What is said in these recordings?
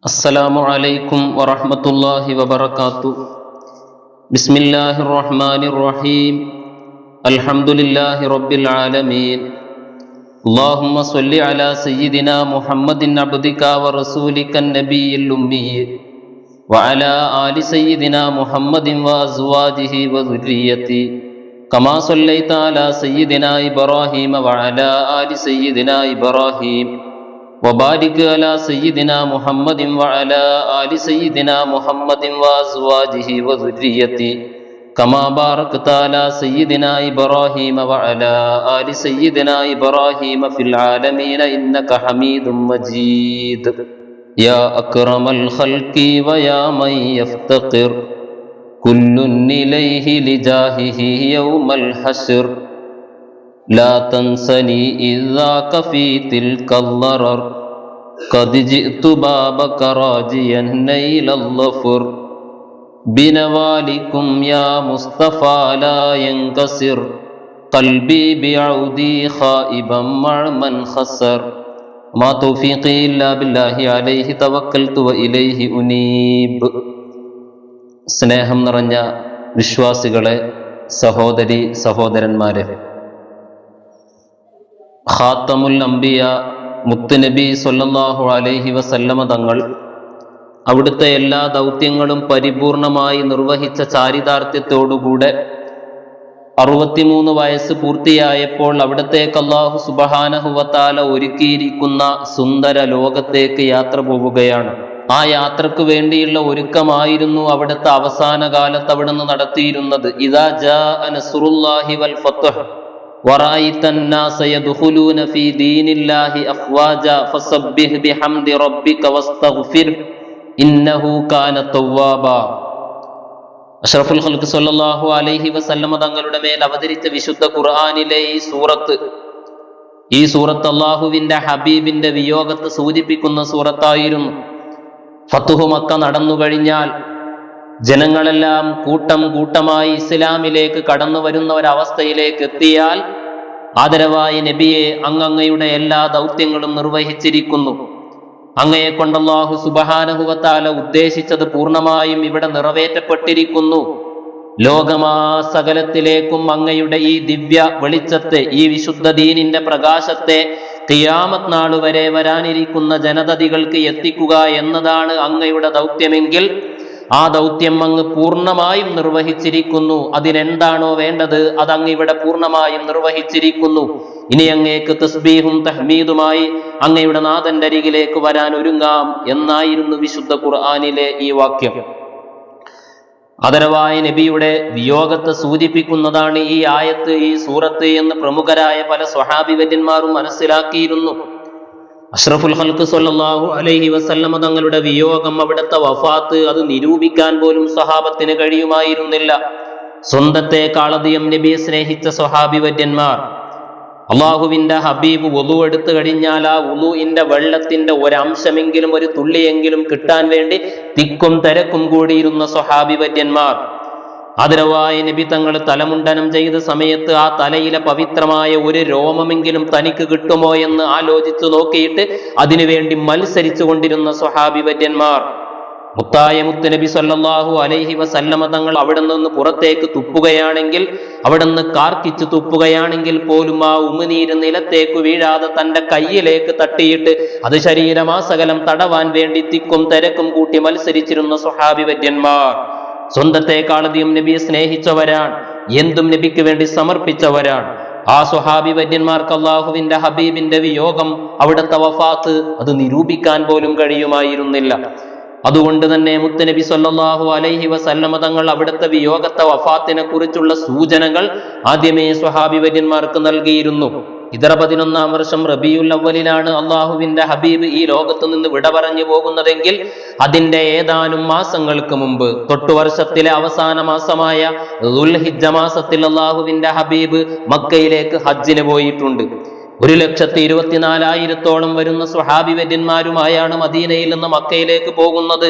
السلام عليكم ورحمة الله وبركاته. بسم الله الرحمن الرحيم. الحمد لله رب العالمين. اللهم صل على سيدنا محمد عبدك ورسولك النبي الأمي وعلى آل سيدنا محمد وأزواجه وذريته كما صليت على سيدنا إبراهيم وعلى آل سيدنا إبراهيم وبارك على سيدنا محمد وعلى آل سيدنا محمد وأزواجه وذريته كما باركت على سيدنا إبراهيم وعلى آل سيدنا إبراهيم في العالمين إنك حميد مجيد. يا أكرم الخلق ويا من يفتقر كل إليه لجاهه يوم الحشر لا تنسني إذا في تلك الضرر قد جئت بابك راجيا نيل الظفر بنوالكم يا مصطفى لا ينكسر قلبي بعودي خائبا مع من خسر ما توفيقي إلا بالله عليه توكلت وإليه أنيب. സ്നേഹം നിറഞ്ഞ വിശ്വാസികളെ, സഹോദരി സഹോദരന്മാരെ, ഖാത്തമുൽ അംബിയ മുത്തുനബി സ്വല്ലല്ലാഹു അലൈഹി വസല്ലമ തങ്ങൾ അവിടുത്തെ എല്ലാ ദൗത്യങ്ങളും പരിപൂർണമായി നിർവഹിച്ച ചാരിതാർത്ഥ്യത്തോടുകൂടെ 63 വയസ്സ് പൂർത്തിയായപ്പോൾ അവിടത്തേക്ക് അല്ലാഹു സുബ്ഹാനഹു വ തആല ഒരുക്കിയിരിക്കുന്ന സുന്ദര ലോകത്തേക്ക് യാത്ര പോവുകയാണ്. ആ യാത്രക്ക് വേണ്ടിയുള്ള ഒരുക്കമായിരുന്നു അവിടുത്തെ അവസാന കാലത്ത് അവിടുന്ന് നടത്തിയിരുന്നത്. ഇദാ ജാഅ നസ്റുല്ലാഹി വൽ ഫത്ഹ് വറഅയ്ത അന്നാസ യദ്ഖുലൂന ഫീ ദീനില്ലാഹി അഫ്വാജാ ഫസബ്ബിഹ് ബിഹംദി റബ്ബിക വസ്തഗ്ഫിർ ഇന്നഹു കാന തവ്വാബാ. അഷ്റഫുൽ ഖൽഖ് സ്വല്ലല്ലാഹു അലൈഹി വസല്ലമ തങ്ങളുടെ മേൽ അവതരിച്ച വിശുദ്ധ ഖുർആനിലെ ഈ സൂറത്ത് അല്ലാഹുവിന്റെ ഹബീബിന്റെ വിയോഗത്തെ സൂചിപ്പിക്കുന്ന സൂറത്തായിരുന്നു. ഫത്ഹു മക്ക നടന്നു കഴിഞ്ഞാൽ ജനങ്ങളെല്ലാം കൂട്ടം കൂട്ടമായി ഇസ്ലാമിലേക്ക് കടന്നു വരുന്ന ഒരവസ്ഥയിലേക്ക് എത്തിയാൽ ആദരവായ നബിയെ, അങ്ങയുടെ എല്ലാ ദൗത്യങ്ങളും നിർവഹിച്ചിരിക്കുന്നു. അങ്ങയെ കൊണ്ട് അല്ലാഹു സുബ്ഹാനഹു വ തആല ഉദ്ദേശിച്ചത് പൂർണ്ണമായും ഇവിടെ നിറവേറ്റപ്പെട്ടിരിക്കുന്നു. ലോകമാസകലത്തിലേക്കും അങ്ങയുടെ ഈ ദിവ്യ വെളിച്ചത്തെ, ഈ വിശുദ്ധ ദീനിന്റെ പ്രകാശത്തെ ഖിയാമത്ത് നാൾ വരെ വരാനിരിക്കുന്ന ജനതതികൾക്ക് എത്തിക്കുക എന്നതാണ് അങ്ങയുടെ ദൗത്യമെങ്കിൽ ആ ദൗത്യം അങ്ങ് പൂർണ്ണമായും നിർവഹിച്ചിരിക്കുന്നു. അതിനെന്താണോ വേണ്ടത് അത് അങ്ങ് ഇവിടെ പൂർണ്ണമായും നിർവഹിച്ചിരിക്കുന്നു. ഇനി അങ്ങേക്ക് തസ്ബീഹും തഹ്മീദുമായി അങ്ങയുടെ നാഥന്റെ അരികിലേക്ക് വരാൻ ഒരുങ്ങാം എന്നായിരുന്നു വിശുദ്ധ ഖുർആനിലെ ഈ വാക്യം. ആദരവായ നബിയുടെ വിയോഗത്തെ സൂചിപ്പിക്കുന്നതാണ് ഈ ആയത്ത്, ഈ സൂറത്ത് എന്ന് പ്രമുഖരായ പല സ്വഹാബി വര്യന്മാരും മനസ്സിലാക്കിയിരുന്നു. അഷ്റഫുൽ ഖൽഖ് സ്വല്ലല്ലാഹു അലൈഹി വസല്ലമ തങ്ങളുടെ വിയോഗം, അവിടുത്തെ വഫാത്ത്, അത് നിരൂപിക്കാൻ പോലും സ്വഹാബത്തിന് കഴിയുമായിരുന്നില്ല. സ്വന്തത്തെക്കാളധികം നബിയെ സ്നേഹിച്ച സ്വഹാബി വര്യന്മാർ അള്ളാഹുവിന്റെ ഹബീബ് വുളു എടുത്തു കഴിഞ്ഞാൽ ആ വുളുവിന്റെ വെള്ളത്തിന്റെ ഒരംശമെങ്കിലും, ഒരു തുള്ളിയെങ്കിലും കിട്ടാൻ വേണ്ടി തിക്കും തിരക്കും കൂടിയിരുന്ന സ്വഹാബി വര്യന്മാർ. ആദരവായ നബി തങ്ങൾ തലമുണ്ടനം ചെയ്ത സമയത്ത് ആ തലയിലെ പവിത്രമായ ഒരു രോമമെങ്കിലും തനിക്ക് കിട്ടുമോ എന്ന് ആലോചിച്ചു നോക്കിയിട്ട് അതിനുവേണ്ടി മത്സരിച്ചു കൊണ്ടിരുന്ന സ്വഹാബി വര്യന്മാർ. മുത്തായ മുത്തുനബി സ്വല്ലല്ലാഹു അലൈഹി വസല്ലമ തങ്ങൾ അവിടെ നിന്ന് പുറത്തേക്ക് തുപ്പുകയാണെങ്കിൽ, അവിടെ നിന്ന് കാർക്കിച്ച് തുപ്പുകയാണെങ്കിൽ പോലും ആ ഉമിനീര് നിലത്തേക്ക് വീഴാതെ തന്റെ കയ്യിലേക്ക് തട്ടിയിട്ട് അത് ശരീരമാസകലം തടവാൻ വേണ്ടി തിക്കും തിരക്കും കൂട്ടി മത്സരിച്ചിരുന്ന സ്വഹാബി വര്യന്മാർ. സ്വന്തത്തെക്കാളധികം നബിയെ സ്നേഹിച്ചവരാണ്, എന്തും നബിക്ക് വേണ്ടി സമർപ്പിച്ചവരാണ്. ആ സ്വഹാബി വര്യന്മാർക്ക് അല്ലാഹുവിന്റെ ഹബീബിന്റെ വിയോഗം, അവിടുത്തെ വഫാത്ത്, അത് നിരൂപിക്കാൻ പോലും കഴിയുമായിരുന്നില്ല. അതുകൊണ്ട് തന്നെ മുത്തുനബി സ്വല്ലല്ലാഹു അലൈഹി വസല്ലമ തങ്ങൾ അവിടുത്തെ വിയോഗത്തെ, വഫാത്തിനെ കുറിച്ചുള്ള സൂചനകൾ ആദ്യമേ സ്വഹാബി വര്യന്മാർക്ക് നൽകിയിരുന്നു. ഇതര 11-ാം വർഷം റബീഉൽ അവ്വലിലാണ് അള്ളാഹുവിന്റെ ഹബീബ് ഈ ലോകത്തു നിന്ന് വിട പറഞ്ഞു പോകുന്നതെങ്കിൽ അതിന്റെ ഏതാനും മാസങ്ങൾക്ക് മുമ്പ്, തൊട്ടുവർഷത്തിലെ അവസാന മാസമായ ദുൽഹിജ്ജ മാസത്തിൽ അള്ളാഹുവിന്റെ ഹബീബ് മക്കയിലേക്ക് ഹജ്ജിന് പോയിട്ടുണ്ട്. 1,24,000-ഓളം വരുന്ന സ്വഹാബി വര്യന്മാരുമായാണ് മദീനയിൽ നിന്ന് മക്കയിലേക്ക് പോകുന്നത്.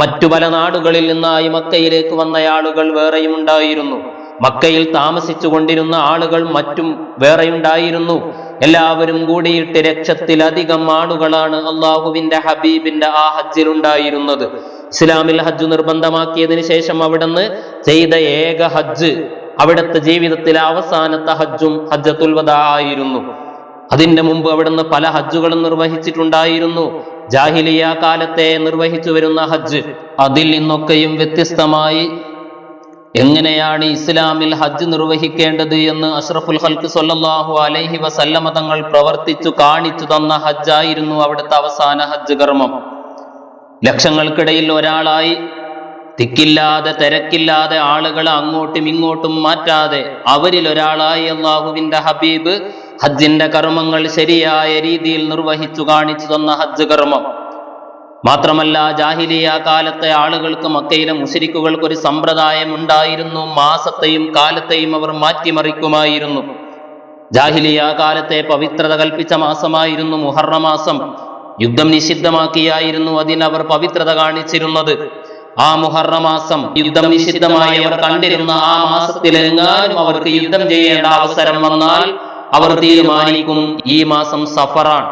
മറ്റു പല നാടുകളിൽ നിന്നായി മക്കയിലേക്ക് വന്ന ആളുകൾ വേറെയും ഉണ്ടായിരുന്നു. മക്കയിൽ താമസിച്ചു കൊണ്ടിരുന്ന ആളുകൾ മറ്റും വേറെയുണ്ടായിരുന്നു. എല്ലാവരും കൂടിയിട്ട് ലക്ഷത്തിലധികം ആളുകളാണ് അള്ളാഹുവിന്റെ ഹബീബിന്റെ ആ ഹജ്ജിലുണ്ടായിരുന്നത്. ഇസ്ലാമിൽ ഹജ്ജ് നിർബന്ധമാക്കിയതിനു ശേഷം അവിടുന്ന് ചെയ്ത ഏക ഹജ്ജ്, അവിടുത്തെ ജീവിതത്തിലെ അവസാനത്തെ ഹജ്ജും ഹജ്ജത്തുൽ വദാ ആയിരുന്നു. അതിന്റെ മുമ്പ് അവിടുന്ന് പല ഹജ്ജുകളും നിർവഹിച്ചിട്ടുണ്ടായിരുന്നു. ജാഹിലിയ കാലത്തെ നിർവഹിച്ചു വരുന്ന ഹജ്ജ്, അതിൽ നിന്നൊക്കെയും വ്യത്യസ്തമായി എങ്ങനെയാണ് ഇസ്ലാമിൽ ഹജ്ജ് നിർവഹിക്കേണ്ടത് എന്ന് അഷ്റഫുൽ ഖൽഖ് സ്വല്ലല്ലാഹു അലൈഹി വസല്ലമ തങ്ങൾ പ്രവർത്തിച്ചു കാണിച്ചു തന്ന ഹജ്ജായിരുന്നു അവിടുത്തെ അവസാന ഹജ്ജ് കർമ്മം. ലക്ഷങ്ങൾക്കിടയിൽ ഒരാളായി, തിക്കില്ലാതെ തിരക്കില്ലാതെ ആളുകളെ അങ്ങോട്ടും ഇങ്ങോട്ടും മാറ്റാതെ അവരിൽ ഒരാളായി അള്ളാഹുവിന്റെ ഹബീബ് ഹജ്ജിന്റെ കർമ്മങ്ങൾ ശരിയായ രീതിയിൽ നിർവഹിച്ചു കാണിച്ചു തന്ന ഹജ്ജ് കർമ്മം. മാത്രമല്ല, ജാഹിലിയ കാലത്തെ ആളുകൾക്ക്, മക്കയിലെ മുശ്രിക്കുകൾക്ക് ഒരു സമ്പ്രദായം ഉണ്ടായിരുന്നു. മാസത്തെയും കാലത്തെയും അവർ മാറ്റിമറിക്കുമായിരുന്നു. ജാഹിലിയ കാലത്തെ പവിത്രത കൽപ്പിച്ച മാസമായിരുന്നു മുഹറം മാസം. യുദ്ധം നിഷിദ്ധമാക്കിയായിരുന്നു അതിനവർ പവിത്രത കാണിച്ചിരുന്നത്. ആ മുഹറം മാസം യുദ്ധം നിഷിദ്ധമായി അവർ കണ്ടിരുന്ന ആ മാസത്തിലെങ്ങാനും അവർക്ക് യുദ്ധം ചെയ്യേണ്ട അവസരം വന്നാൽ അവർ തീരുമാനിക്കും, ഈ മാസം സഫറാണ്,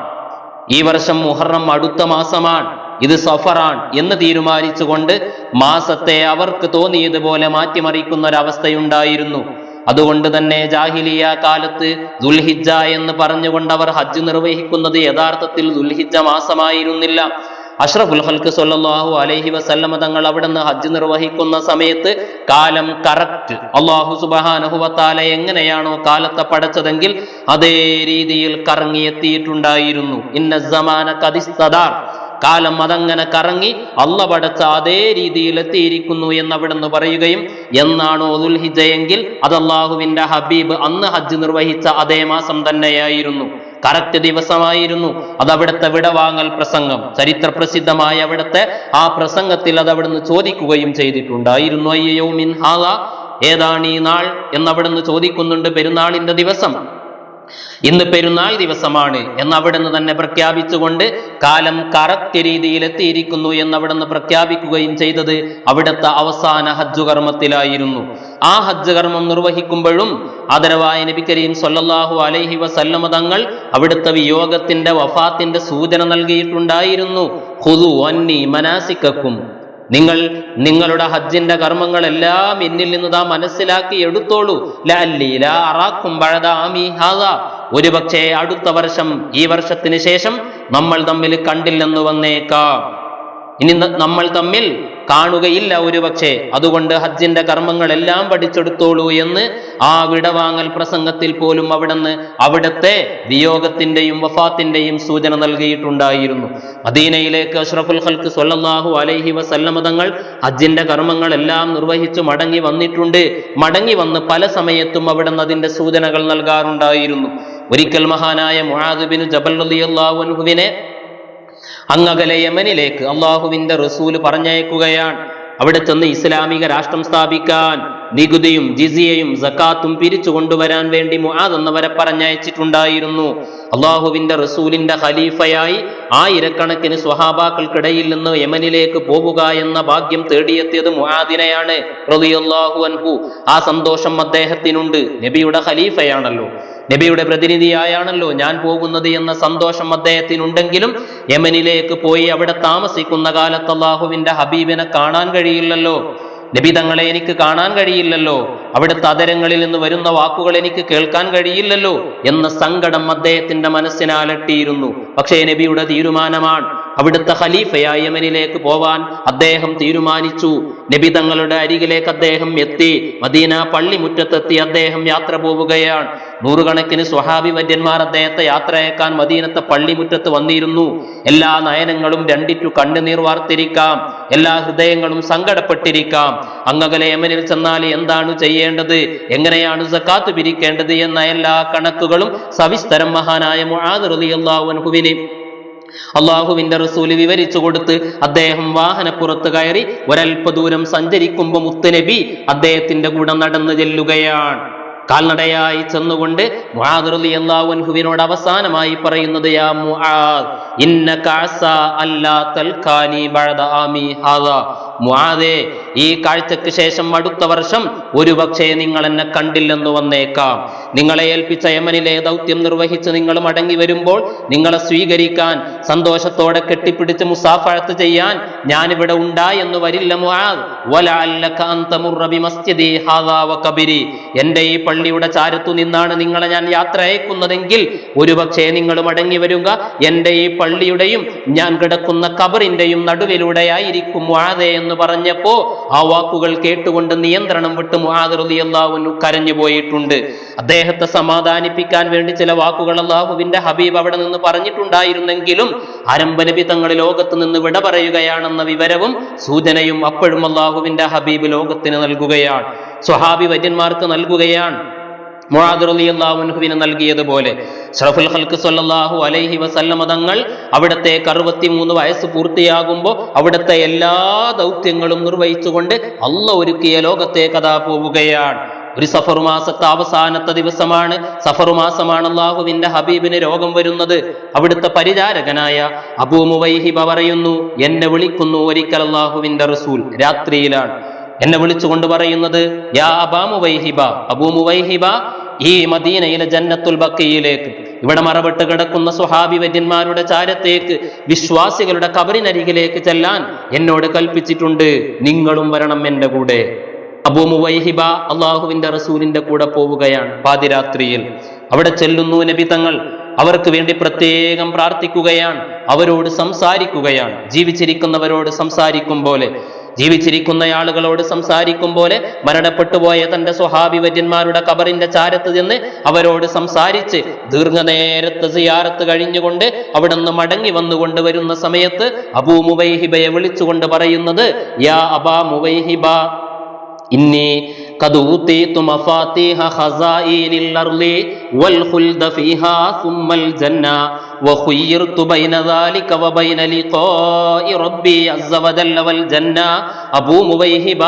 ഈ വർഷം മുഹറം അടുത്ത മാസമാണ്, ഇത് സഫറാൻ എന്ന് തീരുമാനിച്ചുകൊണ്ട് മാസത്തെ അവർക്ക് തോന്നിയതുപോലെ മാറ്റിമറിക്കുന്ന ഒരവസ്ഥയുണ്ടായിരുന്നു. അതുകൊണ്ട് തന്നെ ജാഹിലിയ കാലത്ത് ദുൽഹിജ്ജ എന്ന് പറഞ്ഞുകൊണ്ട് അവർ ഹജ്ജ് നിർവഹിക്കുന്നത് യഥാർത്ഥത്തിൽ ദുൽഹിജ്ജ മാസമായിരുന്നില്ല. അഷ്റഫുൽ ഖൽഖ് സ്വല്ലല്ലാഹു അലൈഹി വസല്ലമ തങ്ങൾ അവിടുന്ന് ഹജ്ജ് നിർവഹിക്കുന്ന സമയത്ത് കാലം കറക്റ്റ്, അല്ലാഹു സുബ്ഹാനഹു വ തആല എങ്ങനെയാണോ കാലത്തെ പടച്ചതെങ്കിൽ അതേ രീതിയിൽ കറങ്ങിയെത്തിയിട്ടുണ്ടായിരുന്നു. ഇന്ന സമാന ഖദിസ്തദാർ, കാലം അതങ്ങനെ കറങ്ങി അള്ള പടച്ച അതേ രീതിയിൽ എത്തിയിരിക്കുന്നു എന്ന് അവിടുന്ന് പറയുകയും, എന്നാണോ ദുൽഹിജ്ജയെങ്കിൽ അത് അള്ളാഹുവിന്റെ ഹബീബ് അന്ന് ഹജ്ജ് നിർവഹിച്ച അതേ മാസം തന്നെയായിരുന്നു, കറക്റ്റ് ദിവസമായിരുന്നു. അത് അവിടുത്തെ വിടവാങ്ങൽ പ്രസംഗം, ചരിത്ര പ്രസിദ്ധമായ അവിടുത്തെ ആ പ്രസംഗത്തിൽ അത് അവിടുന്ന് ചോദിക്കുകയും ചെയ്തിട്ടുണ്ടായിരുന്നു. അയ്യോ മിൻ ഹാദാ, ഏതാണ് ഈ നാൾ എന്നവിടുന്ന് ചോദിക്കുന്നുണ്ട്. പെരുന്നാളിന്റെ ദിവസം, ഇന്ന് പെരുന്നാൾ ദിവസമാണ് എന്നവിടുന്ന് തന്നെ പ്രഖ്യാപിച്ചുകൊണ്ട് കാലം കറക്റ്റ് രീതിയിൽ എത്തിയിരിക്കുന്നു എന്നവിടുന്ന് പ്രഖ്യാപിക്കുകയും ചെയ്തത് അവിടുത്തെ അവസാന ഹജ്ജ് കർമ്മത്തിലായിരുന്നു. ആ ഹജ്ജ് കർമ്മം നിർവഹിക്കുമ്പോഴും ആദരവായ നബി കരീം സ്വല്ലല്ലാഹു അലൈഹി വസല്ലമ തങ്ങൾ അവിടുത്തെ വിയോഗത്തിന്റെ, വഫാത്തിന്റെ സൂചന നൽകിയിട്ടുണ്ടായിരുന്നു. ഖുദൂ അന്നി മനാസിക്കക്കും, നിങ്ങൾ നിങ്ങളുടെ ഹജ്ജിന്റെ കർമ്മങ്ങളെല്ലാം എന്നിൽ നിന്ന് താ മനസ്സിലാക്കി എടുത്തോളൂ. ലഅല്ലി ലാ അറാക്കും ബഅദ ആമി ഹാദാ, ഒരുപക്ഷേ അടുത്ത വർഷം, ഈ വർഷത്തിന് ശേഷം നമ്മൾ തമ്മിൽ കണ്ടില്ലെന്ന് വന്നേക്കാം, ഇനി നമ്മൾ തമ്മിൽ കാണുകയില്ല ഒരുപക്ഷെ. അതുകൊണ്ട് ഹജ്ജിന്റെ കർമ്മങ്ങളെല്ലാം പഠിച്ചെടുത്തോളൂ എന്ന് ആ വിടവാങ്ങൽ പ്രസംഗത്തിൽ പോലും അവിടുന്ന് അവിടുത്തെ വിയോഗത്തിന്റെയും വഫാത്തിന്റെയും സൂചന നൽകിയിട്ടുണ്ടായിരുന്നു. മദീനയിലേക്ക് അഷ്റഫുൽ ഖൽഖ് സ്വല്ലല്ലാഹു അലൈഹി വസല്ലമ തങ്ങൾ ഹജ്ജിന്റെ കർമ്മങ്ങളെല്ലാം നിർവഹിച്ചു മടങ്ങി വന്നിട്ടുണ്ട്. മടങ്ങി വന്ന് പല സമയത്തും അവിടുന്ന് അതിന്റെ സൂചനകൾ നൽകാറുണ്ടായിരുന്നു. ഒരിക്കൽ മഹാനായ മുആദ് ബിൻ ജബൽ റളിയല്ലാഹു അൻഹുവിനെ അങ്ങകലെ യമനിലേക്ക് അള്ളാഹുവിന്റെ റസൂല് പറഞ്ഞയക്കുകയാണ്. അവിടെ ചെന്ന് ഇസ്ലാമിക രാഷ്ട്രം സ്ഥാപിക്കാൻ നികുതിയും ജിസിയയും സക്കാത്തും പിരിച്ചു കൊണ്ടുവരാൻ വേണ്ടി മുആദ് എന്നവരെ പറഞ്ഞയച്ചിട്ടുണ്ടായിരുന്നു. അള്ളാഹുവിന്റെ റസൂലിന്റെ ഖലീഫയായി ആയിരക്കണക്കിന് സ്വഹാബാക്കൾക്കിടയിൽ നിന്ന് യമനിലേക്ക് പോവുക എന്ന ഭാഗ്യം തേടിയെത്തിയത് മുആദിനെയാണ് റളിയല്ലാഹു അൻഹു. ആ സന്തോഷം അദ്ദേഹത്തിനുണ്ട്. നബിയുടെ ഖലീഫയാണല്ലോ, നബിയുടെ പ്രതിനിധിയായാണല്ലോ ഞാൻ പോകുന്നത് എന്ന സന്തോഷം അദ്ദേഹത്തിനുണ്ടെങ്കിലും യമനിലേക്ക് പോയി അവിടെ താമസിക്കുന്ന കാലത്ത് അള്ളാഹുവിന്റെ ഹബീബിനെ കാണാൻ കഴിയില്ലല്ലോ, നബി തങ്ങളെ എനിക്ക് കാണാൻ കഴിയില്ലല്ലോ, അവിടുത്തെ അതരങ്ങളിൽ നിന്ന് വരുന്ന വാക്കുകൾ എനിക്ക് കേൾക്കാൻ കഴിയില്ലല്ലോ എന്ന സങ്കടം അദ്ദേഹത്തിന്റെ മനസ്സിനാലട്ടിയിരുന്നു. പക്ഷേ നബിയുടെ തീരുമാനമാണ്, അവിടുത്തെ ഖലീഫയായ യമനിലേക്ക് പോവാൻ അദ്ദേഹം തീരുമാനിച്ചു. നബി തങ്ങളുടെ അരികിലേക്ക് അദ്ദേഹം എത്തി. മദീന പള്ളിമുറ്റത്തെത്തി അദ്ദേഹം യാത്ര പോവുകയാണ്. നൂറുകണക്കിന് സ്വഹാബി വര്യന്മാർ അദ്ദേഹത്തെ യാത്രയേക്കാൻ മദീനത്തെ പള്ളിമുറ്റത്ത് വന്നിരുന്നു. എല്ലാ നയനങ്ങളും രണ്ടിറ്റു കണ്ണുനീർ വാർത്തിരിക്കാം, എല്ലാ ഹൃദയങ്ങളും സങ്കടപ്പെട്ടിരിക്കാം. അങ്ങകലെ യമനിൽ ചെന്നാൽ എന്താണ് ചെയ്യേണ്ടത്, എങ്ങനെയാണ് സക്കാത്ത് പിരിക്കേണ്ടത് എന്ന എല്ലാ കണക്കുകളും സവിസ്തരം മഹാനായ മുആദ് റളിയല്ലാഹു അൻഹുവിനെ അള്ളാഹുവിന്റെ റസൂല് വിവരിച്ചു കൊടുത്ത് അദ്ദേഹം വാഹനപ്പുറത്ത് കയറി ഒരൽപ്പ ദൂരം സഞ്ചരിക്കുമ്പോൾ മുത്തുനബി അദ്ദേഹത്തിന്റെ കൂടെ നടന്നു ചെല്ലുകയാണ്. കാൽനടയായി ചെന്നുകൊണ്ട് മുആദ് റളിയല്ലാഹു അൻഹുവിനോട് അവസാനമായി പറയുന്നത്, യാ മുആദ് ഇന്നക അസാ അല്ലാ തൽഖാനി ബഅദ ആമി ഹാദാ, മുആദേ, ഈ കാഴ്ചയ്ക്ക് ശേഷം അടുത്ത വർഷം ഒരുപക്ഷേ നിങ്ങൾ എന്നെ കണ്ടില്ലെന്ന് വന്നേക്കാം. നിങ്ങളെ ഏൽപ്പിച്ച യമനിലെ ദൗത്യം നിർവഹിച്ച് നിങ്ങൾ മടങ്ങി വരുമ്പോൾ നിങ്ങളെ സ്വീകരിക്കാൻ സന്തോഷത്തോടെ കെട്ടിപ്പിടിച്ച് മുസാഫഹത്ത് ചെയ്യാൻ ഞാനിവിടെ ഉണ്ടായെന്ന് വരില്ല മുആദ്. വലഅല്ലക അൻ തമുറ ബിമസ്ജിദി ഹാദാ വഖബരി, എന്റെ ഈ പള്ളിയുടെ ചാരത്തു നിന്നാണ് നിങ്ങളെ ഞാൻ യാത്ര അയക്കുന്നതെങ്കിൽ ഒരുപക്ഷേ നിങ്ങൾ മടങ്ങി വരിക എന്റെ ഈ പള്ളിയുടെയും ഞാൻ കിടക്കുന്ന ഖബറിന്റെയും നടുവിലൂടെയായിരിക്കും മുആദേ എന്ന് പറഞ്ഞപ്പോ ആ വാക്കുകൾ കേട്ടുകൊണ്ട് നിയന്ത്രണം വിട്ട് മുആദ് റളിയല്ലാഹു അൻഹു കരഞ്ഞു പോയിട്ടുണ്ട്. അദ്ദേഹത്തെ സമാധാനിപ്പിക്കാൻ വേണ്ടി ചില വാക്കുകൾ അല്ലാഹുവിന്റെ ഹബീബ് അവിടെ നിന്ന് പറഞ്ഞിട്ടുണ്ടായിരുന്നെങ്കിലും ആരംഭ നബി തങ്ങൾ ലോകത്ത് നിന്ന് വിട പറയുകയാണെന്ന വിവരവും സൂചനയും അപ്പോഴും അല്ലാഹുവിന്റെ ഹബീബ് ലോകത്തിന് നൽകുകയാണ്, സ്വഹാബി വര്യന്മാർക്ക് നൽകുകയാണ്. മുആദ് റളിയല്ലാഹു അൻഹുവിന് നൽകിയതുപോലെ അഷ്റഫുൽ ഖൽഖ് സ്വല്ലല്ലാഹു അലൈഹി വസല്ലമ തങ്ങൾ അവിടത്തേക്ക് 63 വയസ്സ് പൂർത്തിയാകുമ്പോൾ അവിടുത്തെ എല്ലാ ദൗത്യങ്ങളും നിർവഹിച്ചുകൊണ്ട് അല്ലാഹ് ഒരുക്കിയ ലോകത്തേക്ക് അതാ പോവുകയാണ്. ഒരു സഫർ മാസത്തെ അവസാനത്തെ ദിവസമാണ്. സഫർ മാസമാണ് അല്ലാഹുവിന്റെ ഹബീബിന് രോഗം വരുന്നത്. അവിടുത്തെ പരിചാരകനായ അബൂ മുവൈഹിബ പറയുന്നു, എന്നെ വിളിക്കുന്നു ഒരിക്കൽ അല്ലാഹുവിന്റെ റസൂൽ, രാത്രിയിലാണ് എന്നെ വിളിച്ചുകൊണ്ട് പറയുന്നത്, യാ അബാ മുവൈഹിബ, അബൂ മുവൈഹിബ, ഈ മദീനയിലെ ജന്നത്തുൽ ബഖീയിലേക്ക്, ഇവിടെ മറവിട്ട് കിടക്കുന്ന സ്വഹാബി വര്യന്മാരുടെ ചാരത്തേക്ക്, വിശ്വാസികളുടെ ഖബറിനരികിലേക്ക് ചെല്ലാൻ എന്നോട് കൽപ്പിച്ചിട്ടുണ്ട്, നിങ്ങളും വരണം എന്റെ കൂടെ. അബൂ മുവൈഹിബ അള്ളാഹുവിന്റെ റസൂലിന്റെ കൂടെ പോവുകയാണ്. പാതിരാത്രിയിൽ അവിടെ ചെല്ലുന്നു നബി തങ്ങൾ. അവർക്ക് വേണ്ടി പ്രത്യേകം പ്രാർത്ഥിക്കുകയാണ്, അവരോട് സംസാരിക്കുകയാണ്. ജീവിച്ചിരിക്കുന്നവരോട് സംസാരിക്കും പോലെ, ജീവിച്ചിരിക്കുന്ന ആളുകളോട് സംസാരിക്കും പോലെ മരണപ്പെട്ടുപോയ തന്റെ സ്വഹാബി വര്യന്മാരുടെ ഖബറിന്റെ ചാരത്ത് ചെന്ന് അവരോട് സംസാരിച്ച് ദീർഘനേരത്തെ സിയാറത്ത് കഴിഞ്ഞുകൊണ്ട് അവിടെ നിന്ന് മടങ്ങി വന്നുകൊണ്ട് വരുന്ന സമയത്ത് അബൂ മുവൈഹിബയെ വിളിച്ചുകൊണ്ട് പറയുന്നത്, യാ അബാ മുവൈഹിബ, ഇന്നി ഖദ് ഊതീതു മഫാതീഹ ഖസാഇനിൽ അർളി വൽ ഖുൽദ ഫീഹാ സുമ്മൽ ജന്ന വഖുയ്യിർതു ബൈന ദാലിക വബൈന ലിഖാഇ റബ്ബി അസ്സ വജല്ല വൽ ജന്ന. അബൂ മുവൈഹിബ,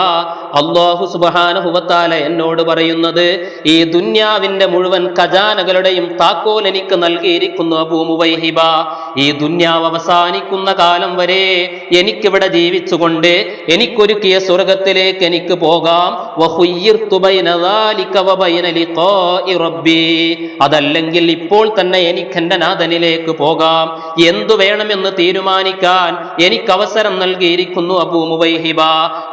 അല്ലാഹു സുബ്ഹാനഹു വ തആല എന്നോട് പറയുന്നത്, ഈ ദുനിയാവിന്റെ മുഴുവൻ ഖജാനകളുടെയും താക്കോൽ എനിക്ക് നൽകിയിരിക്കുന്നു അബൂ മുവൈഹിബ. ഈ ദുനിയാവ് അവസാനിക്കുന്ന കാലം വരെ എനിക്കിവിടെ ജീവിച്ചുകൊണ്ട് എനിക്കൊരുക്കിയ സ്വർഗത്തിലേക്ക് എനിക്ക് പോകാം. അതല്ലെങ്കിൽ ഇപ്പോൾ തന്നെ എനിക്ക് എന്റെ നാഥനിലേക്ക് പോകാം. എന്തു വേണമെന്ന് തീരുമാനിക്കാൻ എനിക്ക് അവസരം നൽകിയിരിക്കുന്നു അബൂ മുവൈഹിബ.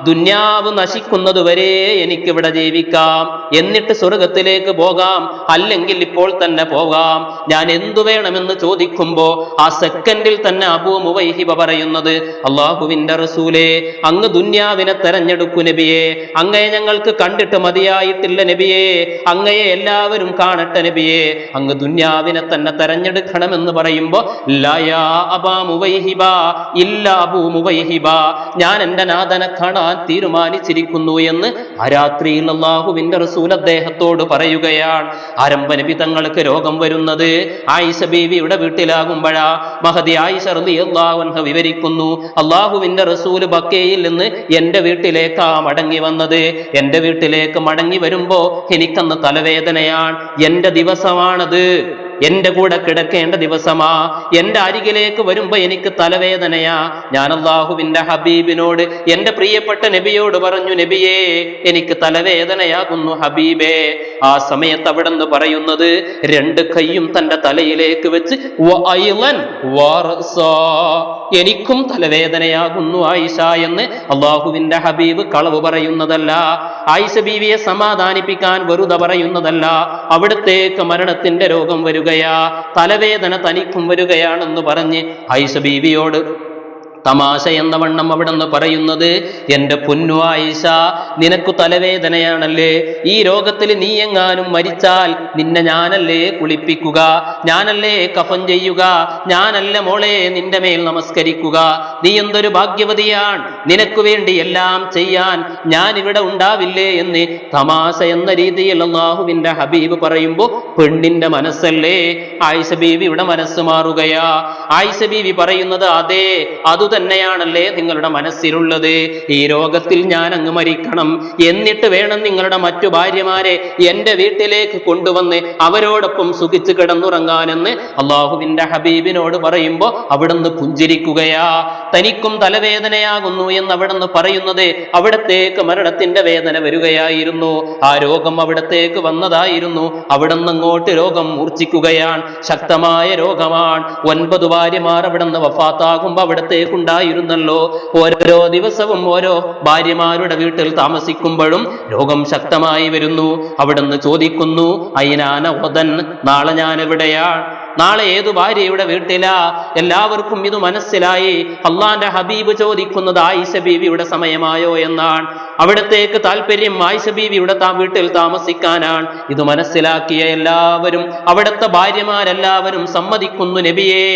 ദുന്യാവ് നശിക്കുന്നതുവരെ എനിക്കിവിടെ ജീവിക്കാം, എന്നിട്ട് സ്വർഗത്തിലേക്ക് പോകാം, അല്ലെങ്കിൽ ഇപ്പോൾ തന്നെ പോകാം. ഞാൻ എന്തു വേണമെന്ന് ചോദിക്കുമ്പോ ആ സെക്കൻഡിൽ തന്നെ അബൂ മുവൈഹിബ പറയുന്നത്, അള്ളാഹുവിന്റെ റസൂലേ, അങ്ങ് ദുന്യാവിനെ തെരഞ്ഞെടുക്കൂ നബിയെ, അങ്ങയെ ഞങ്ങൾക്ക് കണ്ടിട്ട് മതിയായിട്ടില്ല നബിയെ, അങ്ങയെ എല്ലാവരും കാണട്ടെ നബിയെ, അങ്ങ് ദുന്യാവിനെ തന്നെ തെരഞ്ഞെടുക്കണമെന്ന് പറയുമ്പോ, ലാ യാ അബാ മുവൈഹിബ, ഇല്ല അബൂ മുവൈഹിബ, ഞാൻ എന്റെ നാഥനെ കാണാൻ തീരുമാനിച്ചിരിക്കുന്നു എന്ന് ആ രാത്രിയിൽ അല്ലാഹുവിന്റെ റസൂൽ അദ്ദേഹത്തോട് പറയുകയാണ്. ആരംഭ നബി തങ്ങൾക്ക് രോഗം വരുന്നത് ആയിഷ ബീവിയുടെ വീട്ടിലാകുമ്പോഴാ. മഹദി ആയിഷ റളിയല്ലാഹു അൻഹ വിവരിക്കുന്നു, അല്ലാഹുവിന്റെ റസൂൽ ബക്കയിൽ നിന്ന് എന്റെ വീട്ടിലേക്കാ മടങ്ങി വന്നത്. എന്റെ വീട്ടിലേക്ക് മടങ്ങി വരുമ്പോ എനിക്കന്ന് തലവേദനയാണ്, എന്റെ ദിവസമാണത്, എന്റെ കൂടെ കിടക്കേണ്ട ദിവസമാ. എന്റെ അരികിലേക്ക് വരുമ്പോ എനിക്ക് തലവേദനയാ. ഞാൻ അല്ലാഹുവിന്റെ ഹബീബിനോട്, എന്റെ പ്രിയപ്പെട്ട നബിയോട് പറഞ്ഞു, നബിയേ, എനിക്ക് തലവേദനയാകുന്നു ഹബീബേ. ആ സമയത്ത് അവിടെ നിന്ന് പറയുന്നത്, രണ്ട് കൈയും തന്റെ തലയിലേക്ക് വെച്ച്, എനിക്കും തലവേദനയാകുന്നു ആയിഷ എന്ന് അല്ലാഹുവിന്റെ ഹബീബ് കളവ് പറയുന്നതല്ല, ആയിഷ ബീവിയെ സമാധാനിപ്പിക്കാൻ വെറുതെ പറയുന്നതല്ല. അവിടത്തേക്ക് മരണത്തിന്റെ രോഗം വരികയാ, തലവേദന തനിക്കും വരികയാണെന്ന് പറഞ്ഞ് ആയിഷ ബീവിയോട് തമാശ എന്ന വണ്ണം അവിടെ നിന്ന് പറയുന്നത്, എന്റെ പൊന്നു ആയിഷ, നിനക്കു തലവേദനയാണല്ലേ, ഈ രോഗത്തിൽ നീ എങ്ങാനും മരിച്ചാൽ നിന്നെ ഞാനല്ലേ കുളിപ്പിക്കുക, ഞാനല്ലേ കഫൻ ചെയ്യുക, ഞാനല്ല മോളെ നിന്റെ മേൽ നമസ്കരിക്കുക. നീ എന്തൊരു ഭാഗ്യവതിയാണ്, നിനക്ക് വേണ്ടി എല്ലാം ചെയ്യാൻ ഞാൻ ഇവിടെ ഉണ്ടാവില്ലേ എന്ന് തമാശ എന്ന രീതിയിൽ അല്ലാഹുവിന്റെ ഹബീബ് പറയുമ്പോ പെണ്ണിന്റെ മനസ്സല്ലേ ആയിഷ ബീവിയുടെ മനസ്സ് മാറുകയാ. ആയിഷ ബീവി പറയുന്നത്, അതെ, അത് തന്നെയാണല്ലേ നിങ്ങളുടെ മനസ്സിലുള്ളത്, ഈ രോഗത്തിൽ ഞാൻ അങ്ങ് മരിക്കണം, എന്നിട്ട് വേണം നിങ്ങളുടെ മറ്റു ഭാര്യമാരെ എന്റെ വീട്ടിലേക്ക് കൊണ്ടുവന്ന് അവരോടൊപ്പം സുഖിച്ച് കിടന്നുറങ്ങാനെന്ന് അല്ലാഹുവിന്റെ ഹബീബിനോട് പറയുമ്പോ അവിടുന്ന് പുഞ്ചിരിക്കുകയാ. തനിക്കും തലവേദനയാകുന്നു എന്ന് അവിടുന്ന് പറയുന്നത് അവിടത്തേക്ക് മരണത്തിന്റെ വേദന വരികയായിരുന്നു. ആ രോഗം അവിടത്തേക്ക് വന്നതായിരുന്നു. അവിടുന്ന് അങ്ങോട്ട് രോഗം മൂർച്ഛിക്കുകയാണ്. ശക്തമായ രോഗമാണ്. 9 ഭാര്യമാർ അവിടുന്ന് വഫാത്താകുമ്പോ അവിടത്തേക്കുണ്ടായിരുന്നല്ലോ. ഓരോ ദിവസവും ഓരോ ഭാര്യമാരുടെ വീട്ടിൽ താമസിക്കുമ്പോഴും രോഗം ശക്തമായി വരുന്നു. അവിടുന്ന് ചോദിക്കുന്നു, അയിനാന ഉദൻ, നാളെ ഞാൻ എവിടെയാണ്? നാളെ ഏതു ഭാര്യയുടെ വീട്ടിലാ? എല്ലാവർക്കും ഇത് മനസ്സിലായി. അള്ളാന്റെ ഹബീബ് ചോദിക്കുന്നത് ആയിഷ ബീവിയുടെ സമയമായോ എന്നാണ്. അവിടത്തേക്ക് താല്പര്യം ആയിഷ ബീവിയുടെ വീട്ടിൽ താമസിക്കാനാണ്. ഇത് മനസ്സിലാക്കിയ എല്ലാവരും, അവിടുത്തെ ഭാര്യമാരെല്ലാവരും സമ്മതിക്കുന്നു, നബിയേ,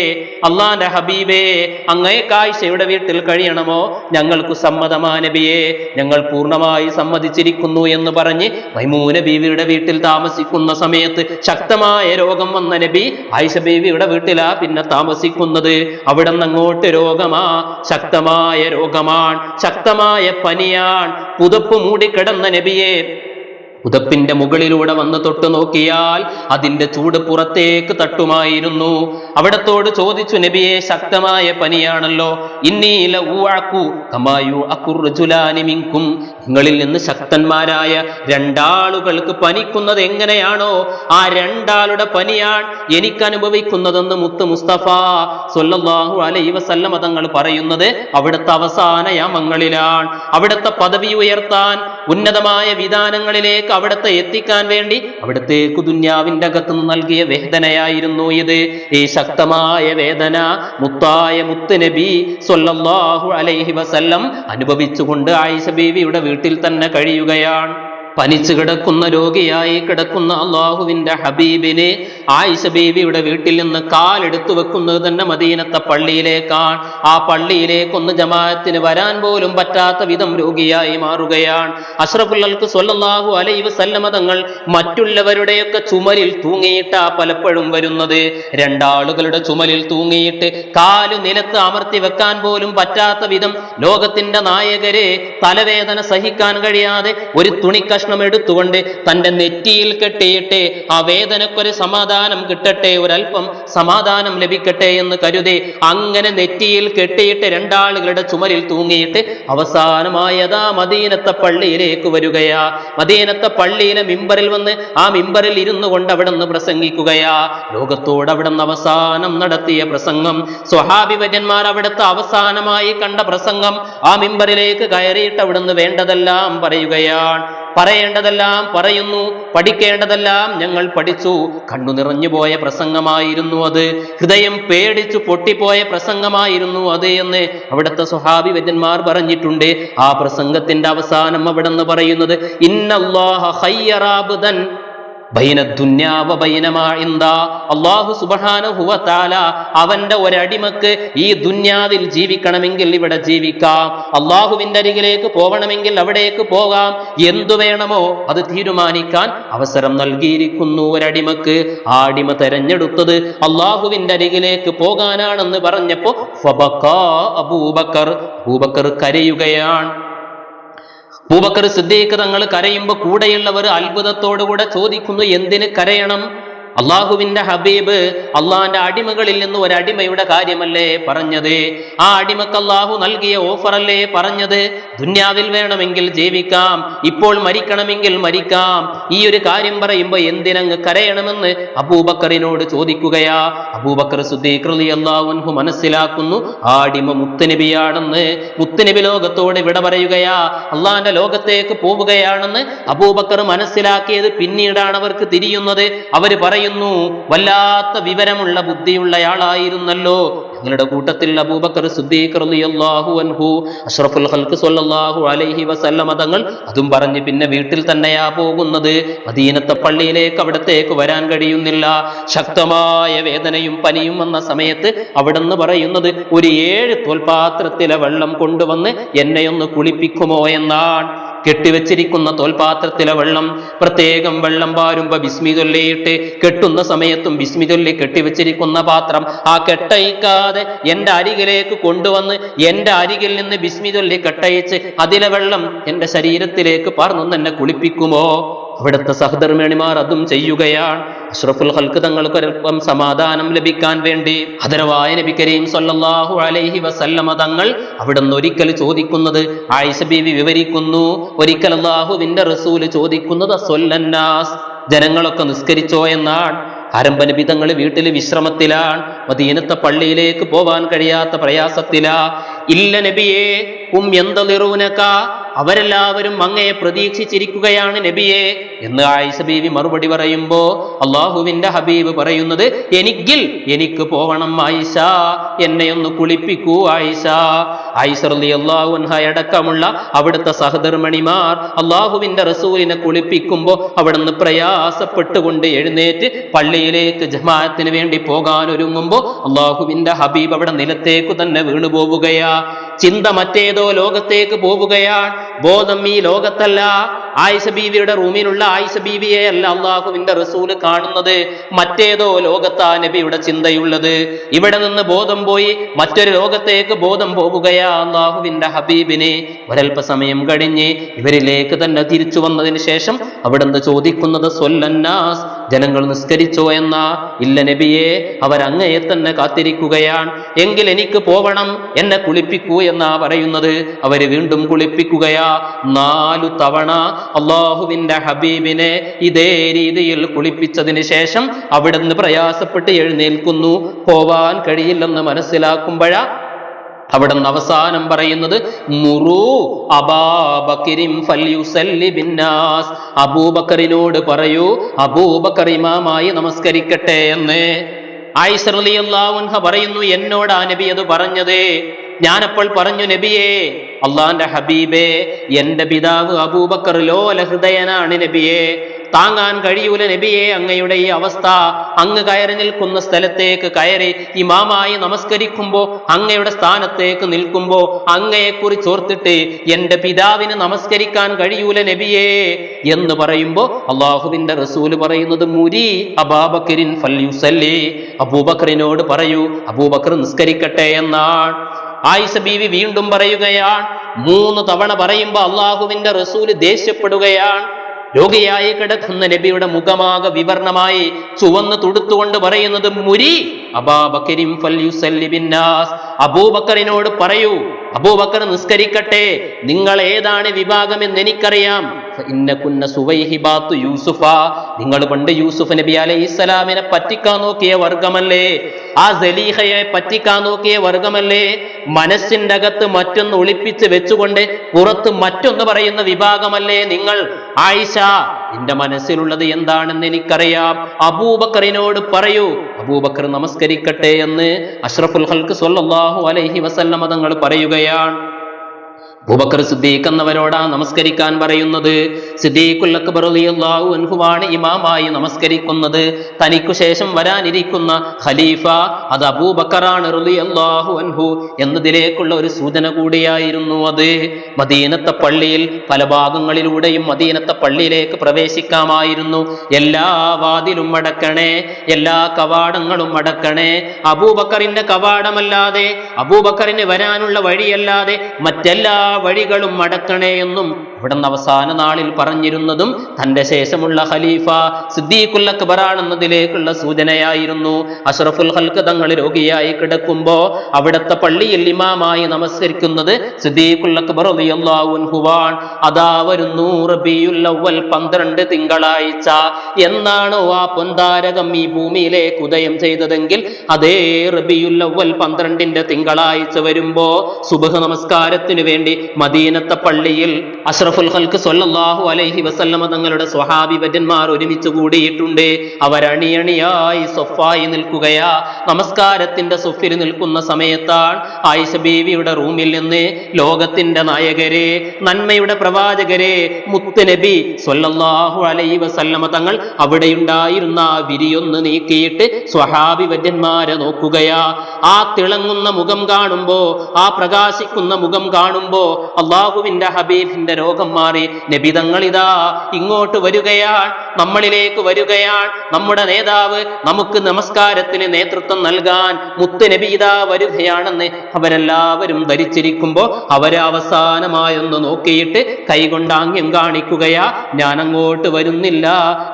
അള്ളാന്റെ ഹബീബേ, അങ്ങേക്ക് ആയിഷയുടെ വീട്ടിൽ കഴിയണമോ? ഞങ്ങൾക്ക് സമ്മതമാ നബിയേ, ഞങ്ങൾ പൂർണ്ണമായി സമ്മതിച്ചിരിക്കുന്നു എന്ന് പറഞ്ഞ് മൈമൂന ബീവിയുടെ വീട്ടിൽ താമസിക്കുന്ന സമയത്ത് ശക്തമായ രോഗം വന്ന നബി ആയിഷ ബീവിയുടെ വീട്ടിലാ പിന്നെ താമസിക്കുന്നത്. അവിടെ നിന്ന് അങ്ങോട്ട് രോഗമാ, ശക്തമായ രോഗമാണ്, ശക്തമായ പനിയാണ്. പുതപ്പ് മൂടിക്കിടന്ന നബിയെ പുതപ്പിന്റെ മുകളിലൂടെ വന്ന് തൊട്ടു നോക്കിയാൽ അതിന്റെ ചൂട് പുറത്തേക്ക് തട്ടുമായിരുന്നു. അവിടത്തോട് ചോദിച്ചു, നബിയെ, ശക്തമായ പനിയാണല്ലോ, ഇന്നീല ഊഅഖു കമാ യുഅഖുർ റജുലാനി മിൻകും, നിങ്ങളിൽ നിന്ന് ശക്തന്മാരായ 2 ആളുകൾക്ക് പനിക്കുന്നത് എങ്ങനെയാണോ ആ 2 ആളുടെ പനിയാണ് എനിക്ക് അനുഭവിക്കുന്നതെന്ന് മുത്ത് മുസ്തഫ സ്വല്ലല്ലാഹു അലൈഹി വസല്ലം തങ്ങൾ പറയുന്നത് അവിടുത്തെ അവസാന യാമങ്ങളിലാണ്. അവിടുത്തെ പദവി ഉയർത്താൻ, ഉന്നതമായ വിധാനങ്ങളിലേക്ക് അവിടത്തെ എത്തിക്കാൻ വേണ്ടി അവിടത്തേക്ക് ദുന്യാവിന്റെ അകത്തുനിന്ന് നൽകിയ വേദനയായിരുന്നു ഇത്. ഈ ശക്തമായ വേദന മുത്തായ മുത്ത് നബി സ്വല്ലല്ലാഹു അലൈഹി വസല്ലം അനുഭവിച്ചുകൊണ്ട് ആയിഷ ബീവിയുടെ വീട്ടിൽ തന്നെ കഴിയുകയാണ്. പനിച്ചു കിടക്കുന്ന രോഗിയായി കിടക്കുന്ന അള്ളാഹുവിന്റെ ഹബീബിന് ആയിഷ ബീവിയുടെ വീട്ടിൽ നിന്ന് കാലെടുത്തു വെക്കുന്നത് തന്നെ മദീനത്തെ പള്ളിയിലേക്കാണ്. ആ പള്ളിയിലേക്കൊന്ന് ജമാഅത്തിന് വരാൻ പോലും പറ്റാത്ത വിധം രോഗിയായി മാറുകയാണ്. അഷ്റഫുൽ ഖൽഖ് സ്വല്ലല്ലാഹു അലൈഹി വസല്ലം തങ്ങൾ മറ്റുള്ളവരുടെയൊക്കെ ചുമലിൽ തൂങ്ങിയിട്ടാ പലപ്പോഴും വരുന്നത്. 2 ആളുകളുടെ ചുമലിൽ തൂങ്ങിയിട്ട് കാലു നിലത്ത് അമർത്തി വെക്കാൻ പോലും പറ്റാത്ത വിധം ലോകത്തിന്റെ നായകരെ തലവേദന സഹിക്കാൻ കഴിയാതെ ഒരു തുണിക്കഷ്ണം എടുത്തുകൊണ്ട് തന്റെ നെറ്റിയിൽ കെട്ടിയിട്ട് ആ വേദനക്കൊരു സമാധാനം കിട്ടട്ടെ, ഒരല്പം സമാധാനം ലഭിക്കട്ടെ എന്ന് കരുതി അങ്ങനെ നെറ്റിയിൽ കെട്ടിയിട്ട് 2 ആളുകളുടെ ചുമലിൽ തൂങ്ങിയിട്ട് അവസാനമായതാ മദീനത്തെ പള്ളിയിലേക്ക് വരികയാ. മദീനത്തെ പള്ളിയിലെ മിമ്പറിൽ വന്ന് ആ മിമ്പറിൽ ഇരുന്നു കൊണ്ട് അവിടെ നിന്ന് പ്രസംഗിക്കുകയാ. ലോകത്തോട് അവിടെ നിന്ന് അവസാനം നടത്തിയ പ്രസംഗം, സ്വഹാബി വര്യന്മാർ അവിടുത്തെ അവസാനമായി കണ്ട പ്രസംഗം, ആ മിമ്പറിലേക്ക് കയറിയിട്ട് അവിടുന്ന് വേണ്ടതെല്ലാം പറയുകയാണ്. പറയേണ്ടതെല്ലാം പറയുന്നു, പഠിക്കേണ്ടതെല്ലാം ഞങ്ങൾ പഠിച്ചു. കണ്ണു നിറഞ്ഞു പോയ പ്രസംഗമായിരുന്നു അത്, ഹൃദയം പേടിച്ചു പൊട്ടിപ്പോയ പ്രസംഗമായിരുന്നു അത് എന്ന് അവിടുത്തെ സ്വഹാബി വര്യന്മാർ പറഞ്ഞിട്ടുണ്ട്. ആ പ്രസംഗത്തിന്റെ അവസാനം അവിടെ നിന്ന് പറയുന്നത്, ഇന്നല്ലാഹ ഖയ്യറ അബ്ദൻ ബൈന ദുന്യാ വ ബൈന മാ ഇൻദ, അല്ലാഹു സുബ്ഹാനഹു വ തആല അവന്റെ ഒരടിമക്ക് ഈ ദുന്യാവിൽ ജീവിക്കണമെങ്കിൽ ഇവിടെ ജീവിക്കാം, അല്ലാഹുവിന്റെ അരികിലേക്ക് പോകണമെങ്കിൽ അവിടേക്ക് പോകാം, എന്തു വേണമോ അത് തീരുമാനിക്കാൻ അവസരം നൽകിയിരിക്കുന്നു ഒരടിമക്ക്. ആ അടിമ തെരഞ്ഞെടുത്തത് അല്ലാഹുവിന്റെ അരികിലേക്ക് പോകാനാണെന്ന് പറഞ്ഞപ്പോ ഫബക്കാ അബൂബക്കർ കരയുകയാണ്. അബൂബക്കർ സിദ്ദീഖ് തങ്ങൾ കരയുമ്പോൾ കൂടെയുള്ളവർ അത്ഭുതത്തോടുകൂടെ ചോദിക്കുന്നു, എന്തിന് കരയണം? അള്ളാഹുവിന്റെ ഹബീബ് അള്ളാന്റെ അടിമകളിൽ നിന്ന് ഒരടിമയുടെ കാര്യമല്ലേ പറഞ്ഞത്? ആ അടിമക്ക് അള്ളാഹു നൽകിയ ഓഫറല്ലേ പറഞ്ഞത്? ദുന്യാവിൽ വേണമെങ്കിൽ ജീവിക്കാം, ഇപ്പോൾ മരിക്കണമെങ്കിൽ മരിക്കാം. ഈ ഒരു കാര്യം പറയുമ്പോൾ എന്തിനങ്ങ് കരയണമെന്ന് അബൂബക്കറിനോട് ചോദിക്കുകയാ. അബൂബക്കർ സിദ്ദീഖ് റളിയല്ലാഹു അൻഹു മനസ്സിലാക്കുന്നു ആ അടിമ മുത്തുനബിയാണെന്ന്. മുത്തുനബി ലോകത്തോട് വിട പറയുകയാ, അള്ളാന്റെ ലോകത്തേക്ക് പോവുകയാണെന്ന് അബൂബക്കർ മനസ്സിലാക്കിയത് പിന്നീടാണ് അവർക്ക് തിരിയുന്നത്. അവർ പറയുന്നു, വല്ലാത്ത വിവരമുള്ള ബുദ്ധിയുള്ളയാളായിരുന്നല്ലോ ഞങ്ങളുടെ കൂട്ടത്തിൽ അബൂബക്കർ സിദ്ദീഖ് റളിയല്ലാഹു അൻഹു. അഷ്റഫുൽ ഖൽഖ് സ്വല്ലല്ലാഹു അലൈഹി വസല്ലം തങ്ങൾ അതും പറഞ്ഞ് പിന്നെ വീട്ടിൽ തന്നെയാ പോകുന്നത്. മദീനത്തെ പള്ളിയിലേക്ക് അവിടത്തേക്ക് വരാൻ കഴിയുന്നില്ല. ശക്തമായ വേദനയും പനിയും വന്ന സമയത്ത് അവിടെന്ന് പറയുന്നത്, ഒരു 7 തോൽപാത്രത്തിലെ വെള്ളം കൊണ്ടുവന്ന് എന്നെയൊന്ന് കുളിപ്പിക്കുമോ എന്നാണ്. കെട്ടിവെച്ചിരിക്കുന്ന തോൽപാത്രത്തിലെ വെള്ളം, പ്രത്യേകം വെള്ളം പാരുമ്പോ ബിസ്മി ചൊല്ലിയിട്ട്, കെട്ടുന്ന സമയത്തും ബിസ്മി ചൊല്ലി കെട്ടിവെച്ചിരിക്കുന്ന പാത്രം ആ കെട്ടയിക്കാതെ എന്റെ അരികിലേക്ക് കൊണ്ടുവന്ന് എന്റെ അരികിൽ നിന്ന് ബിസ്മി ചൊല്ലി കെട്ടയിച്ച് അതിലെ വെള്ളം എന്റെ ശരീരത്തിലേക്ക് പാർന്നു എന്നെ കുളിപ്പിക്കുമോ? അവിടുത്തെ സഹധർമ്മിണിമാർ അതും ചെയ്യുകയാണ്. അഷ്റഫുൽ ഖൽഖ് തങ്ങൾക്കൊരൽപ്പം സമാധാനം ലഭിക്കാൻ വേണ്ടി ഹദരവായ നബി കരീം സല്ലല്ലാഹു അലൈഹി വസല്ലമ തങ്ങൾ അവിടുന്ന് ഒരിക്കൽ ചോദിക്കുന്നത്, ആയിഷ ബീവി വിവരിക്കുന്നു, ഒരിക്കൽ അല്ലാഹുവിന്റെ റസൂല് ചോദിക്കുന്നത് സ്വല്ലന്നാസ്, ജനങ്ങളൊക്കെ നിസ്കരിച്ചോ എന്നാണ്. ആരംഭ നബി തങ്ങൾ വീട്ടിൽ വിശ്രമത്തിലാണ്, മദീനത്തെ പള്ളിയിലേക്ക് പോവാൻ കഴിയാത്ത പ്രയാസത്തിലാ. ഇല്ല നബിയേ, യന്തളിറൂനക, അവരെല്ലാവരും അങ്ങയെ പ്രതീക്ഷിച്ചിരിക്കുകയാണ് നബിയെ എന്ന് ആയിഷ ബീവി മറുപടി പറയുമ്പോ അള്ളാഹുവിന്റെ ഹബീബ് പറയുന്നത്, എനിക്ക് പോവണം ആയിഷ, എന്നെ ഒന്ന് കുളിപ്പിക്കൂ ആയിഷ. ആയിഷ റളിയല്ലാഹു അൻഹ അടക്കമുള്ള അവിടുത്തെ സഹധർമ്മിണിമാർ അള്ളാഹുവിന്റെ റസൂലിനെ കുളിപ്പിക്കുമ്പോ അവിടുന്ന് പ്രയാസപ്പെട്ടുകൊണ്ട് എഴുന്നേറ്റ് പള്ളിയിലേക്ക് ജമാഅത്തിന് വേണ്ടി പോകാൻ ഒരുങ്ങുമ്പോ അള്ളാഹുവിന്റെ ഹബീബ് അവിടെ നിലത്തേക്ക് തന്നെ വീണു പോവുകയാ. ചിന്ത മറ്റേതോ ലോകത്തേക്ക് പോവുകയാണ്. ബോധം ഈ ലോകത്തല്ല. ആയിഷ ബീവിയുടെ റൂമിലുള്ള ആയിഷ ബീവിയെ അല്ല അള്ളാഹുവിന്റെ റസൂല് കാണുന്നത്, മറ്റേതോ ലോകത്താ നബിയുടെ ചിന്തയുള്ളത്. ഇവിടെ നിന്ന് ബോധം പോയി മറ്റൊരു ലോകത്തേക്ക് ബോധം പോവുകയാ അള്ളാഹുവിന്റെ ഹബീബിനെ. ഒരൽപ്പസമയം കഴിഞ്ഞ് ഇവരിലേക്ക് തന്നെ തിരിച്ചു വന്നതിന് ശേഷം അവിടുന്ന് ചോദിക്കുന്നത് സ്വല്ലന്നാസ്, ജനങ്ങൾ നിസ്കരിച്ചോ എന്നാ. ഇല്ല നബിയെ, അവരങ്ങയെ തന്നെ കാത്തിരിക്കുകയാണ്. എങ്കിൽ എനിക്ക് പോവണം, എന്നെ കുളിപ്പിക്കൂ എന്നാ പറയുന്നത്. അവര് വീണ്ടും കുളിപ്പിക്കുകയാ. 4 തവണ അള്ളാഹുവിന്റെ ഹബീബിനെ ഇതേ രീതിയിൽ കുളിപ്പിച്ചതിന് ശേഷം അവിടുന്ന് പ്രയാസപ്പെട്ട് എഴുന്നേൽക്കുന്നു. പോവാൻ കഴിയില്ലെന്ന് മനസ്സിലാക്കുമ്പോഴാ അവിടുന്ന് അവസാനം പറയുന്നത്, മുറൂ അബാബക്രിൻ ഫൽയുസല്ലി ബിന്നാസ്, അബൂബക്കറിനോട് പറയൂ അബൂബക്കർ ഇമാമായി നമസ്കരിക്കട്ടെ എന്ന്. ആയിഷ റളിയല്ലാഹു അൻഹ പറയുന്നു, എന്നോടാ നബി അത് പറഞ്ഞത്. ഞാനപ്പോൾ പറഞ്ഞു, നബിയേ, അള്ളാന്റെ ഹബീബേ, എന്റെ പിതാവ് അബൂബക്കർ ലോല ഹൃദയനാണ് നബിയെ, താങ്ങാൻ കഴിയൂല നബിയെ അങ്ങയുടെ ഈ അവസ്ഥ. അങ്ങ് കയറി നിൽക്കുന്ന സ്ഥലത്തേക്ക് കയറി ഇമാമായി നമസ്കരിക്കുമ്പോ, അങ്ങയുടെ സ്ഥാനത്തേക്ക് നിൽക്കുമ്പോ അങ്ങയെക്കുറിച്ച് ഓർത്തിട്ട് എന്റെ പിതാവിന് നമസ്കരിക്കാൻ കഴിയൂല നബിയേ എന്ന് പറയുമ്പോ അള്ളാഹുവിന്റെ റസൂല് പറയുന്നത്, മുരി അബൂബക്രിൻ ഫൽയുസല്ലി, അബൂബക്കറിനോട് പറയൂ അബൂബക്കർ നിസ്കരിക്കട്ടെ എന്നാണ്. ആയിഷ ബീവി വീണ്ടും പറയുകയാണ്. 3 തവണ പറയുമ്പോ അള്ളാഹുവിന്റെ റസൂല് ദേഷ്യപ്പെടുകയാണ്. രോഗിയായി കിടക്കുന്ന നബിയുടെ മുഖമാകെ വിവർണമായി ചുവന്ന് തുടുത്തുകൊണ്ട് പറയുന്നത്, മുരി അബൂബക്രിൻ ഫൽയുസല്ലി ബിന്നാസ്, അബൂബക്കറിനോട് പറയൂ അബൂബക്കർ നിസ്കരിക്കട്ടെ. നിങ്ങൾ ഏതാണ് വിഭാഗമെന്ന് എനിക്കറിയാം. ഇന്നകുന്ന സുവൈഹിബാത്തു യൂസുഫ, നിങ്ങൾ പണ്ട് യൂസുഫ് നബി അലൈഹിസ്സലാമിനെ പറ്റിക്കാൻ നോക്കിയ വർഗമല്ലേ, ആ സലീഹയെ പറ്റിക്കാൻ നോക്കിയ വർഗമല്ലേ. മനസ്സിന്റെ അകത്ത് മറ്റൊന്ന് ഒളിപ്പിച്ച് വെച്ചുകൊണ്ട് പുറത്ത് മറ്റൊന്ന് പറയുന്ന വിഭാഗമല്ലേ നിങ്ങൾ. ആയിഷ, നിന്റെ മനസ്സിലുള്ളത് എന്താണെന്ന് എനിക്കറിയാം, അബൂബക്കറിനോട് പറയൂ അബൂബക്കർ നമസ്കരിക്കട്ടെ എന്ന് അഷ്റഫുൽ ഖൽഖ് സ്വല്ലല്ലാഹു അലൈഹി വസല്ലം തങ്ങൾ പറയുകയാണ്. അബൂബക്കർ സിദ്ദീഖ് എന്നവരോടാ നമസ്കരിക്കാൻ പറയുന്നത്. സിദ്ദീഖുൽ അക്ബർ റളിയല്ലാഹു അൻഹുവാണ് ഇമാമായി നമസ്കരിക്കുന്നത്. തനിക്കു ശേഷം വരാനിരിക്കുന്ന ഖലീഫ അത് അബൂബക്കറാണ് റളിയല്ലാഹു അൻഹു എന്നതിലേക്കുള്ള ഒരു സൂചന കൂടിയായിരുന്നു അത്. മദീനത്തെ പള്ളിയിൽ പല ഭാഗങ്ങളിലൂടെയും മദീനത്തെ പള്ളിയിലേക്ക് പ്രവേശിക്കാമായിരുന്നു. എല്ലാ വാതിലും അടക്കണേ, എല്ലാ കവാടങ്ങളും അടക്കണേ. അബൂബക്കറിന്റെ കവാടമല്ലാതെ, അബൂബക്കറിന് വരാനുള്ള വഴിയല്ലാതെ മറ്റെല്ലാ വഴികളും അടക്കണേ എന്നും ഇവിടുന്ന് അവസാന നാളിൽ പറഞ്ഞിരുന്നതും തന്റെ ശേഷമുള്ള ഖലീഫ സിദ്ദീഖുൽ അക്ബർ ആണെന്നതിലേക്കുള്ള സൂചനയായിരുന്നു. അഷ്റഫുൽ ഖൽഖ് തങ്ങൾ രോഗിയായി കിടക്കുമ്പോ അവിടുത്തെ പള്ളിയിൽ ഇമാമായി നമസ്കരിക്കുന്നത് സിദ്ദീഖുൽ അക്ബർ റളിയല്ലാഹു അൻഹുവാൻ. അതാ വരുന്നു റബീഉൽ അവ്വൽ 12 തിങ്കളാഴ്ച. എന്നാണോ ആ പൊന്താരകം ഈ ഭൂമിയിലേക്ക് ഉദയം ചെയ്തതെങ്കിൽ അതേ റബീഉൽ അവ്വൽ 12 തിങ്കളാഴ്ച വരുമ്പോ സുബ്ഹ് നമസ്കാരത്തിന് വേണ്ടി മദീനത്തെ പള്ളിയിൽ അഷ്റഫുൽ ഖൽഖ് സ്വല്ലല്ലാഹു അലൈഹി വസല്ലമ തങ്ങളുടെ സ്വഹാബി വര്യന്മാർ ഒരുമിച്ച് കൂടിയിട്ടുണ്ട്. അവരണിയണിയായി സൊഫായി നിൽക്കുകയാ. നമസ്കാരത്തിന്റെ സൊഫിൽ നിൽക്കുന്ന സമയത്താണ് ആയിഷ ബീവിയുടെ റൂമിൽ നിന്ന് ലോകത്തിന്റെ നായകരെ, നന്മയുടെ പ്രവാചകരെ, മുത്ത് നബി സ്വല്ലല്ലാഹു അലൈഹി വസല്ലമ തങ്ങൾ അവിടെയുണ്ടായിരുന്ന വിരിയൊന്ന് നീക്കിയിട്ട് സ്വഹാബി വര്യന്മാരെ നോക്കുകയാ. ആ തിളങ്ങുന്ന മുഖം കാണുമ്പോ, ആ പ്രകാശിക്കുന്ന മുഖം കാണുമ്പോ അള്ളാഹുവിന്റെ ഹബീബിന്റെ രോഗം മാറി. നബി തങ്ങൾ ഇതാ ഇങ്ങോട്ട് വരികയാണ്, നമ്മളിലേക്ക് വരികയാണ്. നമ്മുടെ നേതാവ് നമുക്ക് നമസ്കാരത്തിന് നേതൃത്വം നൽകാൻ മുത്ത് നബി ഇതാ വരികയാണെന്ന് അവരെല്ലാവരും ധരിച്ചിരിക്കുമ്പോ അവരെ അവസാനമായൊന്ന് നോക്കിയിട്ട് കൈകൊണ്ട് ആംഗ്യം കാണിക്കുകയാ, ഞാൻ അങ്ങോട്ട് വരുന്നില്ല,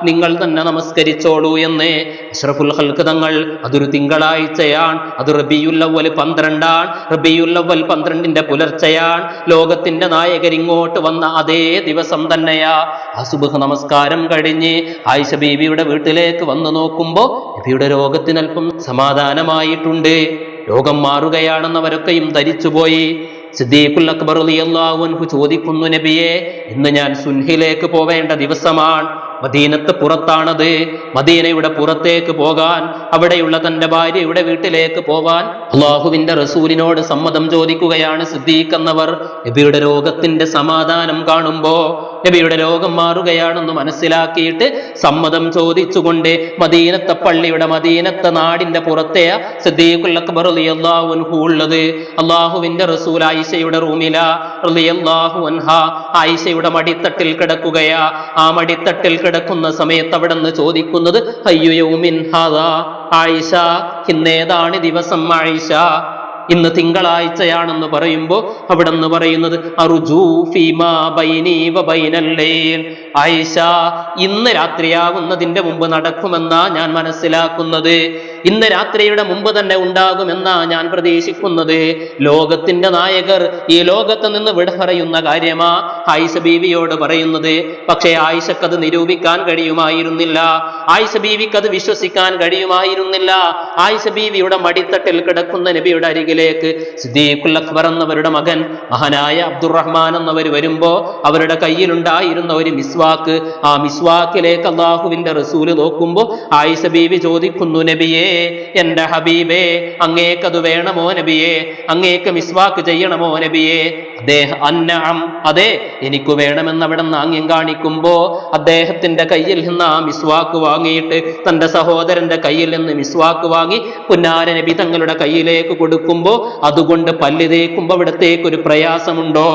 നിങ്ങൾ തന്നെ നമസ്കരിച്ചോളൂ എന്ന്. അഷ്റഫുൽ ഖൽഖ് തങ്ങൾ, അതൊരു തിങ്കളാഴ്ചയാണ്, അത് റബീഉൽ അവ്വൽ 12 റബീഉൽ അവ്വൽ 12 പുലർച്ചയാണ്. ലോകത്തിന്റെ നായകർ ഇങ്ങോട്ട് വന്ന അതേ ദിവസം തന്നെയാ. ആ സുബ്ഹ് നമസ്കാരം കഴിഞ്ഞ് ആയിഷ ബീവിയുടെ വീട്ടിലേക്ക് വന്നു നോക്കുമ്പോ നബിയുടെ രോഗത്തിനൽപ്പം സമാധാനമായിട്ടുണ്ട്, രോഗം മാറുകയാണെന്നവരൊക്കെയും ധരിച്ചുപോയി. സിദ്ദീഖുൽ അക്ബർ റളിയല്ലാഹു അൻഹു ചോദിക്കുന്നു, നബിയെ, ഇന്ന് ഞാൻ സുൻഹിലേക്ക് പോവേണ്ട ദിവസമാണ്, മദീനത്ത് പുറത്താണത്, മദീനയുടെ പുറത്തേക്ക് പോകാൻ, അവിടെയുള്ള തന്റെ ഭാര്യയുടെ വീട്ടിലേക്ക് പോവാൻ അള്ളാഹുവിന്റെ റസൂലിനോട് സമ്മതം ചോദിക്കുകയാണ് സിദ്ദീഖ് എന്നവർ. നബിയുടെ രോഗത്തിന്റെ സമാധാനം കാണുമ്പോ, നബിയുടെ രോഗം മാറുകയാണെന്ന് മനസ്സിലാക്കിയിട്ട് സമ്മതം ചോദിച്ചുകൊണ്ട് മദീനത്തെ പള്ളിയുടെ, മദീനത്തെ നാടിന്റെ പുറത്തെയാ സിദ്ദീഖുൽ അക്ബർ റളിയല്ലാഹു അൻഹു ഉള്ളത്. അള്ളാഹുവിന്റെ റസൂൽ ആയിഷയുടെ റൂമിലാ റളിയല്ലാഹു അൻഹാ, ആയിഷയുടെ മടിത്തട്ടിൽ കിടക്കുകയാ. ആ മടിത്തട്ടിൽ കിടക്കുന്ന സമയത്ത് അവിടെ നിന്ന് ചോദിക്കുന്നത്, അയ്യു യൗമിൻ ഹാദാ, ആയിഷ ഇന്നേതാണ് ദിവസം ആയിഷ, ഇന്ന് തിങ്കളാഴ്ചയാണെന്ന് പറയുമ്പോ അവിടെ നിന്ന് പറയുന്നത് അർജൂ ഫീമാ ബൈനി വ ബൈനൽ ലൈൽ, ആയിഷ ഇന്ന് രാത്രിയാകുന്നതിന്റെ മുമ്പ് നടക്കുമെന്നാ ഞാൻ മനസ്സിലാക്കുന്നത്, ഇന്ന് രാത്രിയുടെ മുമ്പ് തന്നെ ഉണ്ടാകുമെന്നാ ഞാൻ പ്രതീക്ഷിക്കുന്നത്. ലോകത്തിന്റെ നായകർ ഈ ലോകത്ത് നിന്ന് വിട പറയുന്ന കാര്യമാ ആയിഷ ബീവിയോട് പറയുന്നത്. പക്ഷേ ആയിഷക്കത് നിരൂപിക്കാൻ കഴിയുമായിരുന്നില്ല, ആയിഷ ബീവിക്കത് വിശ്വസിക്കാൻ കഴിയുമായിരുന്നില്ല. ആയിഷ ബീവിയുടെ മടിത്തട്ടിൽ കിടക്കുന്ന നബിയുടെ അരികിലേക്ക് സിദ്ദീഖുൽ അക്ബർ എന്നവരുടെ മകൻ മഹാനായ അബ്ദുറഹ്മാൻ എന്നവർ വരുമ്പോ അവരുടെ കയ്യിലുണ്ടായിരുന്ന ഒരു മിസ്വാക്ക്, ആ മിസ്വാക്കിലേക്ക് അള്ളാഹുവിന്റെ റസൂല് നോക്കുമ്പോ ആയിഷ ബീവി ചോദിക്കുന്നു, നബിയെ, എന്റെ ഹബീബേ, അങ്ങേക്കത് വേണമോ നബിയെ, അങ്ങേക്ക് മിസ്വാക്ക് ചെയ്യണമോ നബിയെ? അന്നഅം, അതെ, എനിക്ക് വേണമെന്ന് അവിടെ നിന്ന് ആംഗ്യം കാണിക്കുമ്പോ അദ്ദേഹത്തിന്റെ കയ്യിൽ നിന്ന് ആ മിസ്വാക്ക് വാങ്ങിയിട്ട് തന്റെ സഹോദരന്റെ കയ്യിൽ നിന്ന് മിസ്വാക്ക് വാങ്ങി പുന്നാര നബി തങ്ങളുടെ കയ്യിലേക്ക് കൊടുക്കുമ്പോ അതുകൊണ്ട് പല്ല് തേക്കുമ്പോ അവിടത്തേക്ക് ഒരു പ്രയാസമുണ്ടോ,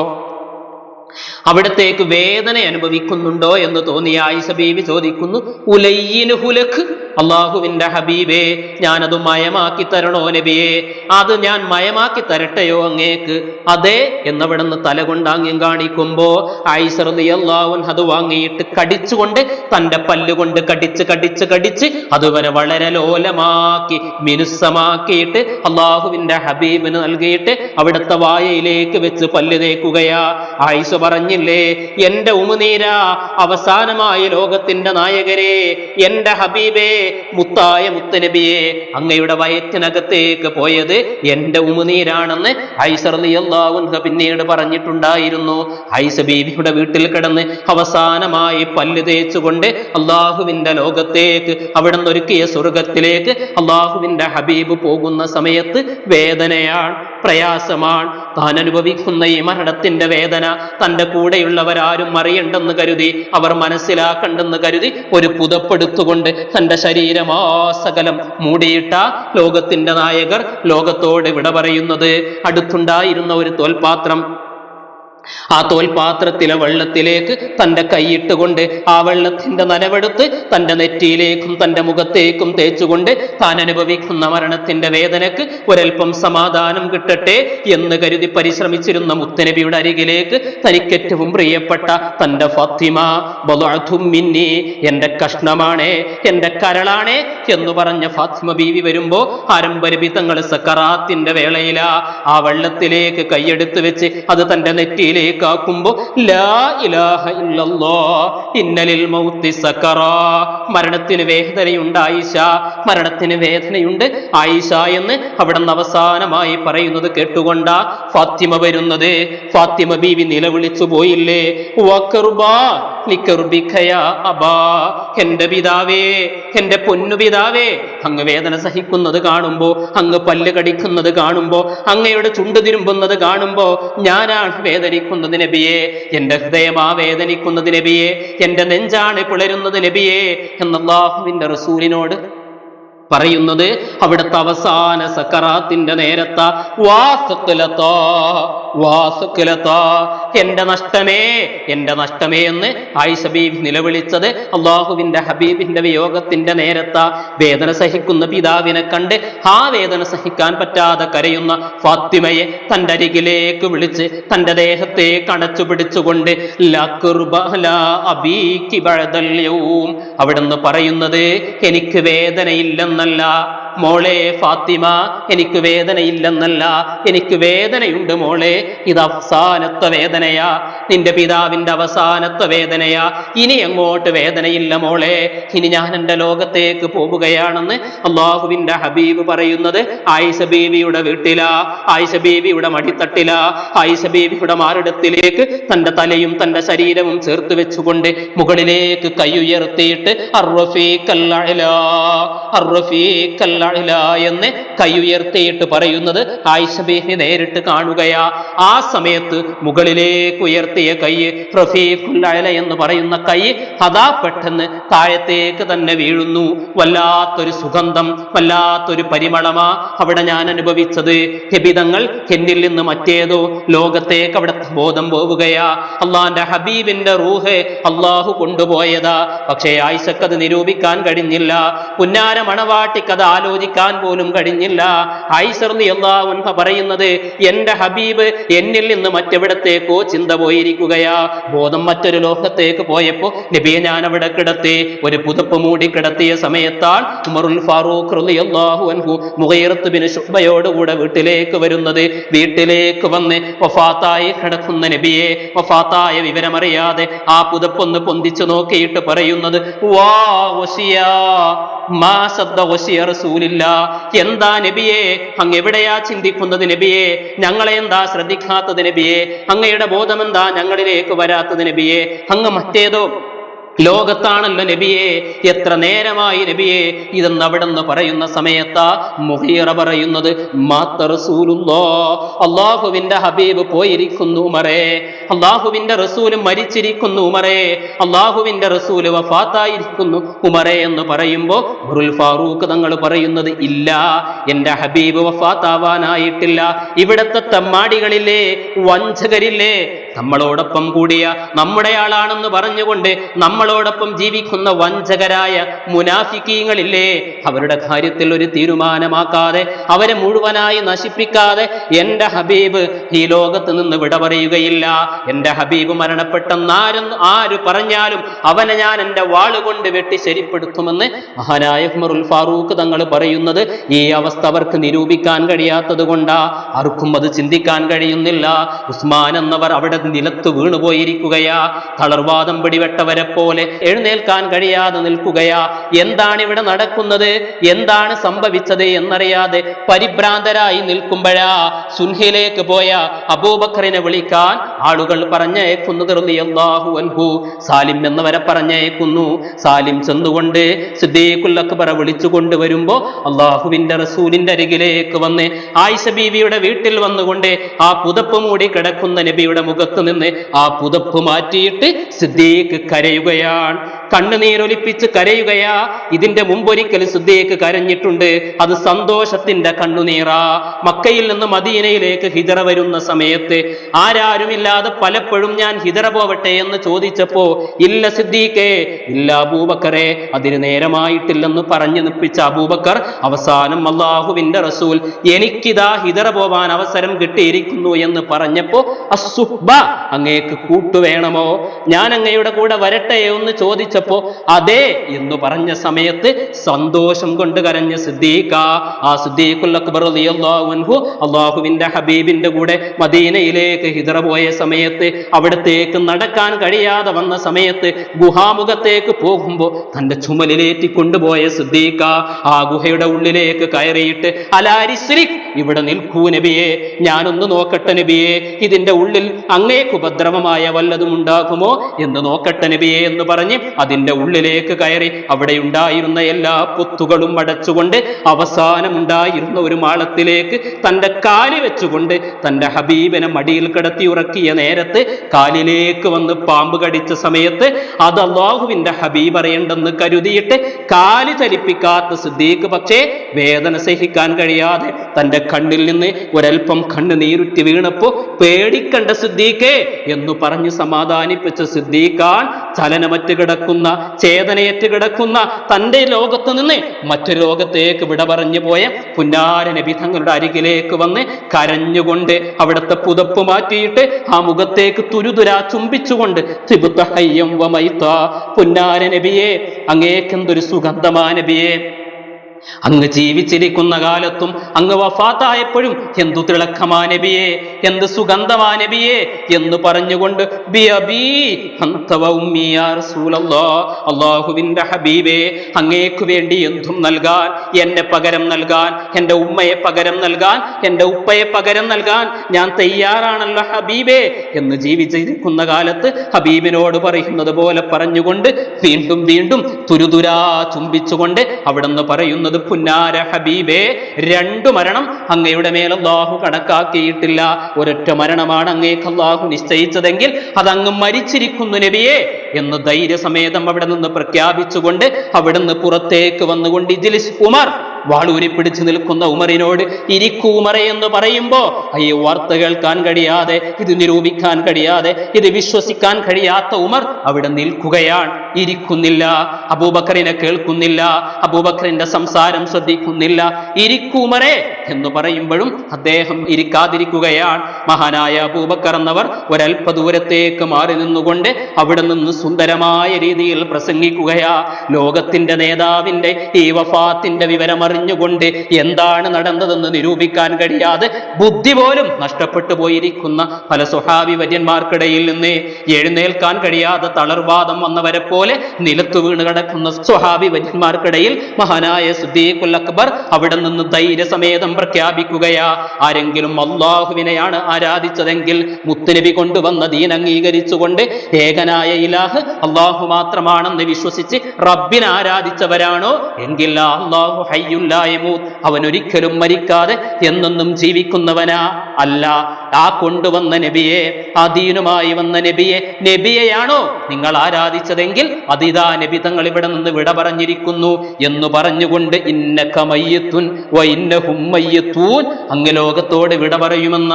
അവിടത്തേക്ക് വേദന അനുഭവിക്കുന്നുണ്ടോ എന്ന് തോന്നിയ ആയിഷ ബീവി ചോദിക്കുന്നു, ഉലയ്യിനു ഹുലക്, അള്ളാഹുവിന്റെ ഹബീബേ, ഞാനത് മയമാക്കി തരണോ നബിയെ, അത് ഞാൻ മയമാക്കി തരട്ടെയോ അങ്ങേക്ക്? അതെ എന്നവിടെ നിന്ന് തല കൊണ്ട് ആംഗ്യം കാണിക്കുമ്പോ ആയിഷ റളിയല്ലാഹു അൻഹ അത് വാങ്ങിയിട്ട് കടിച്ചുകൊണ്ട് തന്റെ പല്ലുകൊണ്ട് കടിച്ച് അതുവരെ വളരെ ലോലമാക്കി മിനുസമാക്കിയിട്ട് അള്ളാഹുവിന്റെ ഹബീബിന് നൽകിയിട്ട് അവിടുത്തെ വായയിലേക്ക് വെച്ച് പല്ല് തേക്കുകയാ. ആയിഷ പറഞ്ഞില്ലേ, എന്റെ ഉമിനീര അവസാനമായി ലോകത്തിന്റെ നായകരെ, എന്റെ ഹബീബേ, മുത്തായ മുത്തനബിയെ, അങ്ങയുടെ വയറ്റിനകത്തേക്ക് പോയത് എന്റെ ഉമിനീരാണെന്ന് ആയിഷ റളിയല്ലാഹു അൻഹ പിന്നീട് പറഞ്ഞിട്ടുണ്ടായിരുന്നു. ആയിഷ ബീവിയുടെ വീട്ടിൽ കിടന്ന് അവസാനമായി പല്ല് തേച്ചുകൊണ്ട് അള്ളാഹുവിന്റെ ലോകത്തേക്ക്, അവിടെ നിന്ന് ഒരുക്കിയ സ്വർഗത്തിലേക്ക് അള്ളാഹുവിന്റെ ഹബീബ് പോകുന്ന സമയത്ത് വേദനയാണ്, പ്രയാസമാണ്. താൻ അനുഭവിക്കുന്ന ഈ മരണത്തിന്റെ വേദന തന്റെ കൂടെയുള്ളവരാരും അറിയണ്ടെന്ന് കരുതി, അവർ മനസ്സിലാക്കണ്ടെന്ന് കരുതി ഒരു പുതപ്പെടുത്തുകൊണ്ട് തന്റെ ശരീരമാസകലം മൂടിയിട്ട ലോകത്തിന്റെ നായകർ ലോകത്തോട് വിട പറയുന്നത്. അടുത്തുണ്ടായിരുന്ന ഒരു തോൽപാത്രം, ആ തോൽപാത്രത്തിലെ വെള്ളത്തിലേക്ക് തന്റെ കൈയിട്ടുകൊണ്ട് ആ വെള്ളത്തിന്റെ നനവെടുത്ത് തന്റെ നെറ്റിയിലേക്കും തന്റെ മുഖത്തേക്കും തേച്ചുകൊണ്ട് താൻ അനുഭവിക്കുന്ന മരണത്തിന്റെ വേദനക്ക് ഒരൽപ്പം സമാധാനം കിട്ടട്ടെ എന്ന് കരുതി പരിശ്രമിച്ചിരുന്ന മുത്തനബിയുടെ അരികിലേക്ക് തനിക്കേറ്റവും പ്രിയപ്പെട്ട തന്റെ ഫാത്തിമ, ബളഅതും മിന്നി, എന്റെ കഷ്ണമാണേ, എന്റെ കരളാണേ എന്ന് പറഞ്ഞ ഫാത്തിമ ബീവി വരുമ്പോ ആരംഭരബി തങ്ങൾ സക്കറാത്തിന്റെ വേളയിലാ ആ വെള്ളത്തിലേക്ക് കൈയെടുത്ത് വെച്ച് അത് തന്റെ നെറ്റിയിൽ ാക്കുമ്പോ ലാ ഇലാഹ ഇല്ലല്ലാഹ് ഇന്നലിൽ മൗത്തി സക്കറാ, മരണത്തിന് വേദനയുണ്ട് ആയിഷ, മരണത്തിന് വേദനയുണ്ട് ആയിഷ എന്ന് അവിടെ നിന്ന് അവസാനമായി പറയുന്നത് കേട്ടുകൊണ്ടാ ഫാത്തിമ വരുന്നത്. ഫാത്തിമ ബീവി നിലവിളിച്ചു പോയില്ലേ, എന്റെ പിതാവേ, എന്റെ പൊന്നു പിതാവേ, അങ്ങ് വേദന സഹിക്കുന്നത് കാണുമ്പോ, അങ്ങ് പല്ല് കടിക്കുന്നത് കാണുമ്പോ, അങ്ങയുടെ ചുണ്ടു തിരുമ്പുന്നത് കാണുമ്പോ ഞാനാണ് വേദനിക്കുന്നത് നബിയെ, എന്റെ ഹൃദയമാ വേദനിക്കുന്നത് നബിയെ, എന്റെ നെഞ്ചാണ് പിളരുന്നത് നബിയെ എന്ന് അല്ലാഹുവിന്റെ റസൂലിനോട് പറയുന്നത് അവിടുത്തെ അവസാന സക്കറാത്തിന്റെ നേരത്താ എന്റെ നഷ്ടമേ എന്ന് ആയിഷ ബീവി നിലവിളിച്ചത് അള്ളാഹുവിന്റെ ഹബീബിന്റെ വിയോഗത്തിന്റെ നേരത്താ. വേദന സഹിക്കുന്ന പിതാവിനെ കണ്ട് ആ വേദന സഹിക്കാൻ പറ്റാതെ കരയുന്ന ഫാത്തിമയെ തന്റെ അരികിലേക്ക് വിളിച്ച് തന്റെ ദേഹത്തെ കണച്ചു പിടിച്ചുകൊണ്ട് അവിടുന്ന് പറയുന്നത് എനിക്ക് വേദനയില്ലെന്നല്ല മോളെ ഫാത്തിമ, എനിക്ക് വേദനയില്ലെന്നല്ല, എനിക്ക് വേദനയുണ്ട് മോളെ. ഇത് അവസാനത്തെ വേദനയാ, നിന്റെ പിതാവിന്റെ അവസാനത്തെ വേദനയാ. ഇനി അങ്ങോട്ട് വേദനയില്ല മോളെ, ഇനി ഞാൻ എന്റെ ലോകത്തേക്ക് പോവുകയാണെന്ന് അള്ളാഹുവിന്റെ ഹബീബ് പറയുന്നത് ആയിഷ ബീവിയുടെ വീട്ടിലാ, ആയിഷ ബീവിയുടെ മടിത്തട്ടിലാ. ആയിഷ ബീവിയുടെ മാറിടത്തിലേക്ക് തന്റെ തലയും തന്റെ ശരീരവും ചേർത്ത് വെച്ചുകൊണ്ട് മുകളിലേക്ക് കൈയുയർത്തിയിട്ട് എന്ന് കൈയുയർത്തിയിട്ട് പറയുന്നത് ആയിഷ ബീവി നേരിട്ട് കാണുകയാ. ആ സമയത്ത് മുകളിലേക്ക് ഉയർത്തിയ കൈ, റഫീഖുൽ അഅല എന്ന് പറയുന്ന കൈ, അതാ പെട്ടെന്ന് താഴത്തേക്ക് തന്നെ വീഴുന്നു. വല്ലാത്തൊരു സുഗന്ധം, വല്ലാത്തൊരു പരിമളമാ അവിടെ ഞാൻ അനുഭവിച്ചത്. ഹെബിതങ്ങൾ എന്നിൽ നിന്ന് മറ്റേതോ ലോകത്തേക്ക് അവിടെ ബോധം പോവുകയാ. അള്ളാന്റെ ഹബീബിന്റെ റൂഹ് അള്ളാഹു കൊണ്ടുപോയതാ. പക്ഷേ ആയിഷക്കത് നിരൂപിക്കാൻ കഴിഞ്ഞില്ല. പുന്നാര മണവാട്ടിക്കത് ആലോചിക്കാൻ പോലും കഴിഞ്ഞില്ല. ആയിഷ റളിയല്ലാഹു അൻഹ പറയുന്നത് എന്റെ ഹബീബ് എന്നിൽ നിന്ന് മറ്റെവിടത്തേക്കോ ചിന്ത പോയിരിക്കുകയാ. ബോധം മറ്റൊരു ലോകത്തേക്ക് പോയപ്പോ നബിയെ ഞാൻ അവിടെ കിടത്തി, ഒരു പുതപ്പ് മൂടി കിടത്തിയ സമയത്താൽ ഉമറുൽ ഫാറൂഖ് റളിയല്ലാഹു അൻഹു മുഗീറത്ത് ബിൻ ശുഅബയോടുകൂടെ വീട്ടിലേക്ക് വരുന്നത്. വീട്ടിലേക്ക് വന്ന് വഫാത്തായി കിടക്കുന്ന നബിയെ, വഫാത്തായ വിവരമറിയാതെ ആ പുതപ്പൊന്ന് പൊന്തിച്ചു നോക്കിയിട്ട് പറയുന്നത് വാ വസിയാ മാ ശബ്ദ വസിയ റസൂലില്ലാ. എന്താ നബിയെ, അങ്ങ് എവിടെയാ ചിന്തിക്കുന്നത് നബിയെ? ഞങ്ങളെ എന്താ ശ്രദ്ധിക്കാത്തത് നബിയെ? അങ്ങയുടെ ബോധമെന്താ ഞങ്ങളിലേക്ക് വരാത്തത് നബിയെ? അങ്ങ് മറ്റേതോ ലോകത്താണല്ലോ നബിയെ, എത്ര നേരമായി നബിയെ ഇതെന്ന് അവിടെന്ന് പറയുന്ന സമയത്താ മുഗീറ പറയുന്നത് മാത്ത റസൂലുള്ളാഹ്, അള്ളാഹുവിന്റെ ഹബീബ് പോയിരിക്കുന്നു ഉമറേ, അള്ളാഹുവിന്റെ റസൂല് മരിച്ചിരിക്കുന്നു ഉമറേ, അള്ളാഹുവിന്റെ റസൂല് വഫാത്തായിരിക്കുന്നു ഉമറേ എന്ന് പറയുമ്പോ ഉമറുൽ ഫാറൂഖ് തങ്ങൾ പറയുന്നത് ഇല്ല, എന്റെ ഹബീബ് വഫാത്താവാനായിട്ടില്ല. ഇവിടത്തെ തെമ്മാടികളില്ലേ, വഞ്ചകരില്ലേ, നമ്മളോടൊപ്പം കൂടിയ നമ്മുടെ ആളാണെന്ന് പറഞ്ഞുകൊണ്ട് നമ്മളോടൊപ്പം ജീവിക്കുന്ന വഞ്ചകരായ മുനാഫിക്കീങ്ങളില്ലേ, അവരുടെ കാര്യത്തിൽ ഒരു തീരുമാനമാക്കാതെ, അവരെ മുഴുവനായി നശിപ്പിക്കാതെ എന്റെ ഹബീബ് ഈ ലോകത്ത് നിന്ന് വിട പറയുകയില്ല. എന്റെ ഹബീബ് മരണപ്പെട്ടെന്നാരെന്ന് ആര് പറഞ്ഞാലും അവനെ ഞാൻ എന്റെ വാളുകൊണ്ട് വെട്ടി ശരിപ്പെടുത്തുമെന്ന് മഹാനായ ഉമറുൽ ഫാറൂഖ് തങ്ങൾ പറയുന്നത് ഈ അവസ്ഥ അവർക്ക് നിരൂപിക്കാൻ കഴിയാത്തത് കൊണ്ടാ. ആർക്കും അത് ചിന്തിക്കാൻ കഴിയുന്നില്ല. ഉസ്മാൻ എന്നവർ അവിടെ നിലത്ത് വീണുപോയിരിക്കുകയാ. തളർവാദം പിടിവെട്ടവരെ പോലെ എഴുന്നേൽക്കാൻ കഴിയാതെ നിൽക്കുകയാ. എന്താണ് ഇവിടെ നടക്കുന്നത്, എന്താണ് സംഭവിച്ചത് എന്നറിയാതെ പരിഭ്രാന്തരായി നിൽക്കുമ്പോഴാ സുൻഹിലേക്ക് പോയ അബൂബക്കറിനെ വിളിക്കാൻ ആളുകൾ പറഞ്ഞയക്കുന്നത് റളിയല്ലാഹു അൻഹു. സാലിം എന്നവരെ പറഞ്ഞയക്കുന്നു. സാലിം ചെന്നുകൊണ്ട് സിദ്ദീഖുൽ അക്ബർ വിളിച്ചു കൊണ്ടുവരുമ്പോ അള്ളാഹുവിന്റെ റസൂലിന്റെ അരികിലേക്ക് വന്ന് ആയിഷ ബീവിയുടെ വീട്ടിൽ വന്നുകൊണ്ട് ആ പുതപ്പ് മൂടി കിടക്കുന്ന നബിയുടെ മുഖത്ത് നിന്ന് ആ പുതപ്പ് മാറ്റിയിട്ട് സിദ്ദീഖ് കരയുകയാണ്, കണ്ണുനീരൊലിപ്പിച്ച് കരയുകയാ. ഇതിന്റെ മുമ്പൊരിക്കൽ സിദ്ദീഖ് കരഞ്ഞിട്ടുണ്ട്, അത് സന്തോഷത്തിന്റെ കണ്ണുനീറാ. മക്കയിൽ നിന്ന് മദീനയിലേക്ക് ഹിജറ വരുന്ന സമയത്ത് ആരാരുമില്ലാതെ പലപ്പോഴും ഞാൻ ഹിജറ പോവട്ടെ എന്ന് ചോദിച്ചപ്പോ ഇല്ല സിദ്ദീഖേ, ഇല്ല അബൂബക്കറെ, അതിന് നേരമായിട്ടില്ലെന്ന് പറഞ്ഞു നിപ്പിച്ച അബൂബക്കർ അവസാനം അല്ലാഹുവിന്റെ റസൂൽ എനിക്കിതാ ഹിജറ പോവാൻ അവസരം കിട്ടിയിരിക്കുന്നു എന്ന് പറഞ്ഞപ്പോ അസ്സുഹ്ബ, അങ്ങേക്ക് കൂട്ടുവേണമോ, ഞാൻ അങ്ങയുടെ കൂടെ വരട്ടെ എന്ന് ചോദിച്ചപ്പോ അതെ എന്ന് പറഞ്ഞ സമയത്ത് സന്തോഷം കൊണ്ട് കരഞ്ഞ സിദ്ദീഖ, ആ സിദ്ദീഖുൽ അക്ബർ റളിയല്ലാഹു അൻഹു അല്ലാഹുവിന്റെ ഹബീബിന്റെ കൂടെ മദീനയിലേക്ക് ഹിജറ പോയ സമയത്ത്, അവിടത്തേക്ക് നടക്കാൻ കഴിയാതെ വന്ന സമയത്ത് ഗുഹാമുഖത്തേക്ക് പോകുമ്പോ തന്റെ ചുമലിലേറ്റി കൊണ്ടുപോയ സിദ്ദീഖ ആ ഗുഹയുടെ ഉള്ളിലേക്ക് കയറിയിട്ട് അലാരിസ്ലിക്, ഇവിടെ നിൽക്കൂ നബിയെ, ഞാനൊന്ന് നോക്കട്ടെ നബിയെ, ഇതിന്റെ ഉള്ളിൽ അങ്ങേക്ക് ഉപദ്രവമായ വല്ലതും ഉണ്ടാകുമോ എന്ന് നോക്കട്ടെ നബിയെ എന്ന് പറഞ്ഞ് അതിന്റെ ഉള്ളിലേക്ക് കയറി അവിടെ ഉണ്ടായിരുന്ന എല്ലാ പൊത്തുകളും അടച്ചുകൊണ്ട് അവസാനമുണ്ടായിരുന്ന ഒരു മാളത്തിലേക്ക് തന്റെ കാല് വെച്ചുകൊണ്ട് തന്റെ ഹബീബിനെ മടിയിൽ കിടത്തി ഉറക്കിയ നേരത്ത് കാലിലേക്ക് വന്ന് പാമ്പ് കടിച്ച സമയത്ത് അത് അല്ലാഹുവിന്റെ ഹബീബ് അറിയണ്ടെന്ന് കരുതിയിട്ട് കാല് ചലിപ്പിക്കാത്ത സിദ്ദീഖ് പക്ഷേ വേദന സഹിക്കാൻ കഴിയാതെ തന്റെ കണ്ണിൽ നിന്ന് ഒരൽപ്പം കണ്ണുനീരുറ്റി വീണപ്പോ പേടിക്കണ്ട സിദ്ദീഖേ എന്ന് പറഞ്ഞ് സമാധാനിപ്പിച്ച സിദ്ദീഖാൻ ചലനമറ്റ് കിടക്കുന്ന ചേതനയറ്റ് കിടക്കുന്ന തന്റെ ലോകത്ത് നിന്ന് മറ്റൊരു ലോകത്തേക്ക് വിട പറഞ്ഞു പോയ പുന്നാര നബി തങ്ങളുടെ അരികിലേക്ക് വന്ന് കരഞ്ഞുകൊണ്ട് അവിടുത്തെ പുതപ്പ് മാറ്റിയിട്ട് ആ മുഖത്തേക്ക് തുരുതുരാ ചുംബിച്ചുകൊണ്ട് പുന്നാര നബിയെ അങ്ങേക്കെന്തൊരു സുഗന്ധമാ നബിയെ, അങ്ങ് ജീവിച്ചിരിക്കുന്ന കാലത്തും അങ്ങ് വഫാത്തായപ്പോഴും എന്തു തിളക്കമാ നബിയെ, എന്ത് സുഗന്ധമാ നബിയെ എന്ന് പറഞ്ഞുകൊണ്ട് അല്ലാഹുവിന്റെ ഹബീബേ അങ്ങേക്ക് വേണ്ടി എന്തും നൽകാൻ, എന്നെ പകരം നൽകാൻ, എന്റെ ഉമ്മയെ പകരം നൽകാൻ, എന്റെ ഉപ്പയെ പകരം നൽകാൻ ഞാൻ തയ്യാറാണല്ലോ ഹബീബേ എന്ന് ജീവിച്ചിരിക്കുന്ന കാലത്ത് ഹബീബിനോട് പറയുന്നത് പോലെ പറഞ്ഞുകൊണ്ട് വീണ്ടും വീണ്ടും തുരുതുരാ ചുംബിച്ചുകൊണ്ട് അവിടുന്ന് പറയുന്നത്, പുന്നാര ഹബീബേ, 2 മരണം അങ്ങയുടെ മേൽ അല്ലാഹു കണക്കാക്കിയിട്ടില്ല. ഒരൊറ്റ മരണമാണ് അങ്ങേക്ക് അല്ലാഹു നിശ്ചയിച്ചതെങ്കിൽ അതങ്ങ് മരിച്ചിരിക്കുന്നു നബിയെ എന്ന് ധൈര്യസമേതം അവിടെ നിന്ന് പ്രഖ്യാപിച്ചുകൊണ്ട് അവിടുന്ന് പുറത്തേക്ക് വന്നുകൊണ്ട് ഇജ്ലിസ് ഉമർ, വാളൂരി പിടിച്ചു നിൽക്കുന്ന ഉമറിനോട് ഇരിക്കൂ ഉമറെ എന്ന് പറയുമ്പോ ഈ വാർത്ത കേൾക്കാൻ കഴിയാതെ, ഇത് നിരൂപിക്കാൻ കഴിയാതെ, ഇത് വിശ്വസിക്കാൻ കഴിയാത്ത ഉമർ അവിടെ നിൽക്കുകയാണ്, ഇരിക്കുന്നില്ല. അബൂബക്കറിനെ കേൾക്കുന്നില്ല, അബൂബക്കറിന്റെ സംസാരം ശ്രദ്ധിക്കുന്നില്ല. ഇരിക്കൂ ഉമറെ എന്ന് പറയുമ്പോഴും അദ്ദേഹം ഇരിക്കാതിരിക്കുകയാണ്. മഹാനായ അബൂബക്കർ എന്നവർ ഒരൽപ്പ ദൂരത്തേക്ക് മാറി നിന്നുകൊണ്ട് അവിടെ നിന്ന് സുന്ദരമായ രീതിയിൽ പ്രസംഗിക്കുകയാ. ലോകത്തിന്റെ നേതാവിന്റെ ഈ വഫാത്തിന്റെ വിവരം അറിഞ്ഞുകൊണ്ട് എന്താണ് നടന്നതെന്ന് നിരൂപിക്കാൻ കഴിയാതെ ബുദ്ധി പോലും നഷ്ടപ്പെട്ടു പോയിരിക്കുന്ന പല സ്വഹാബി വര്യന്മാർക്കിടയിൽ നിന്ന് എഴുന്നേൽക്കാൻ കഴിയാതെ തളർവാദം വന്നവരെ പോലെ നിലത്തു വീണ് കിടക്കുന്ന സ്വഹാബി വര്യന്മാർക്കിടയിൽ മഹാനായ സിദ്ദീഖുൽ അക്ബർ അവിടെ നിന്ന് ധൈര്യസമേതം പ്രഖ്യാപിക്കുകയാ, ആരെങ്കിലും അല്ലാഹുവിനെയാണ് ആരാധിച്ചതെങ്കിൽ മുത്തുനബി കൊണ്ടുവന്ന ദീൻ അംഗീകരിച്ചുകൊണ്ട് ഏകനായ ഇലാഹ് അല്ലാഹു മാത്രമാണെന്ന് വിശ്വസിച്ച് റബ്ബിനെ ആരാധിച്ചവരാണോ എങ്കിൽ അല്ലാഹു ഹയ്യുൻ ലാ യമൂത്ത്, അവൻ ഒരിക്കലും മരിക്കാതെ എന്നെന്നും ജീവിക്കുന്നവനാ അല്ല. ആ കൊണ്ടുവന്ന നബിയെ, ആ ദീനുമായി വന്ന നബിയെയാണോ നിങ്ങൾ ആരാധിച്ചതെങ്കിൽ അതിതാ നബി തങ്ങൾ ഇവിടെ നിന്ന് വിട പറഞ്ഞിരിക്കുന്നു എന്ന് പറഞ്ഞുകൊണ്ട് ഇന്നക മയ്യിത്തുൻ വ ഇന്നഹും മയ്യിത്തൂൻ, അങ്ങ് ലോകത്തോട് വിട പറയുമെന്ന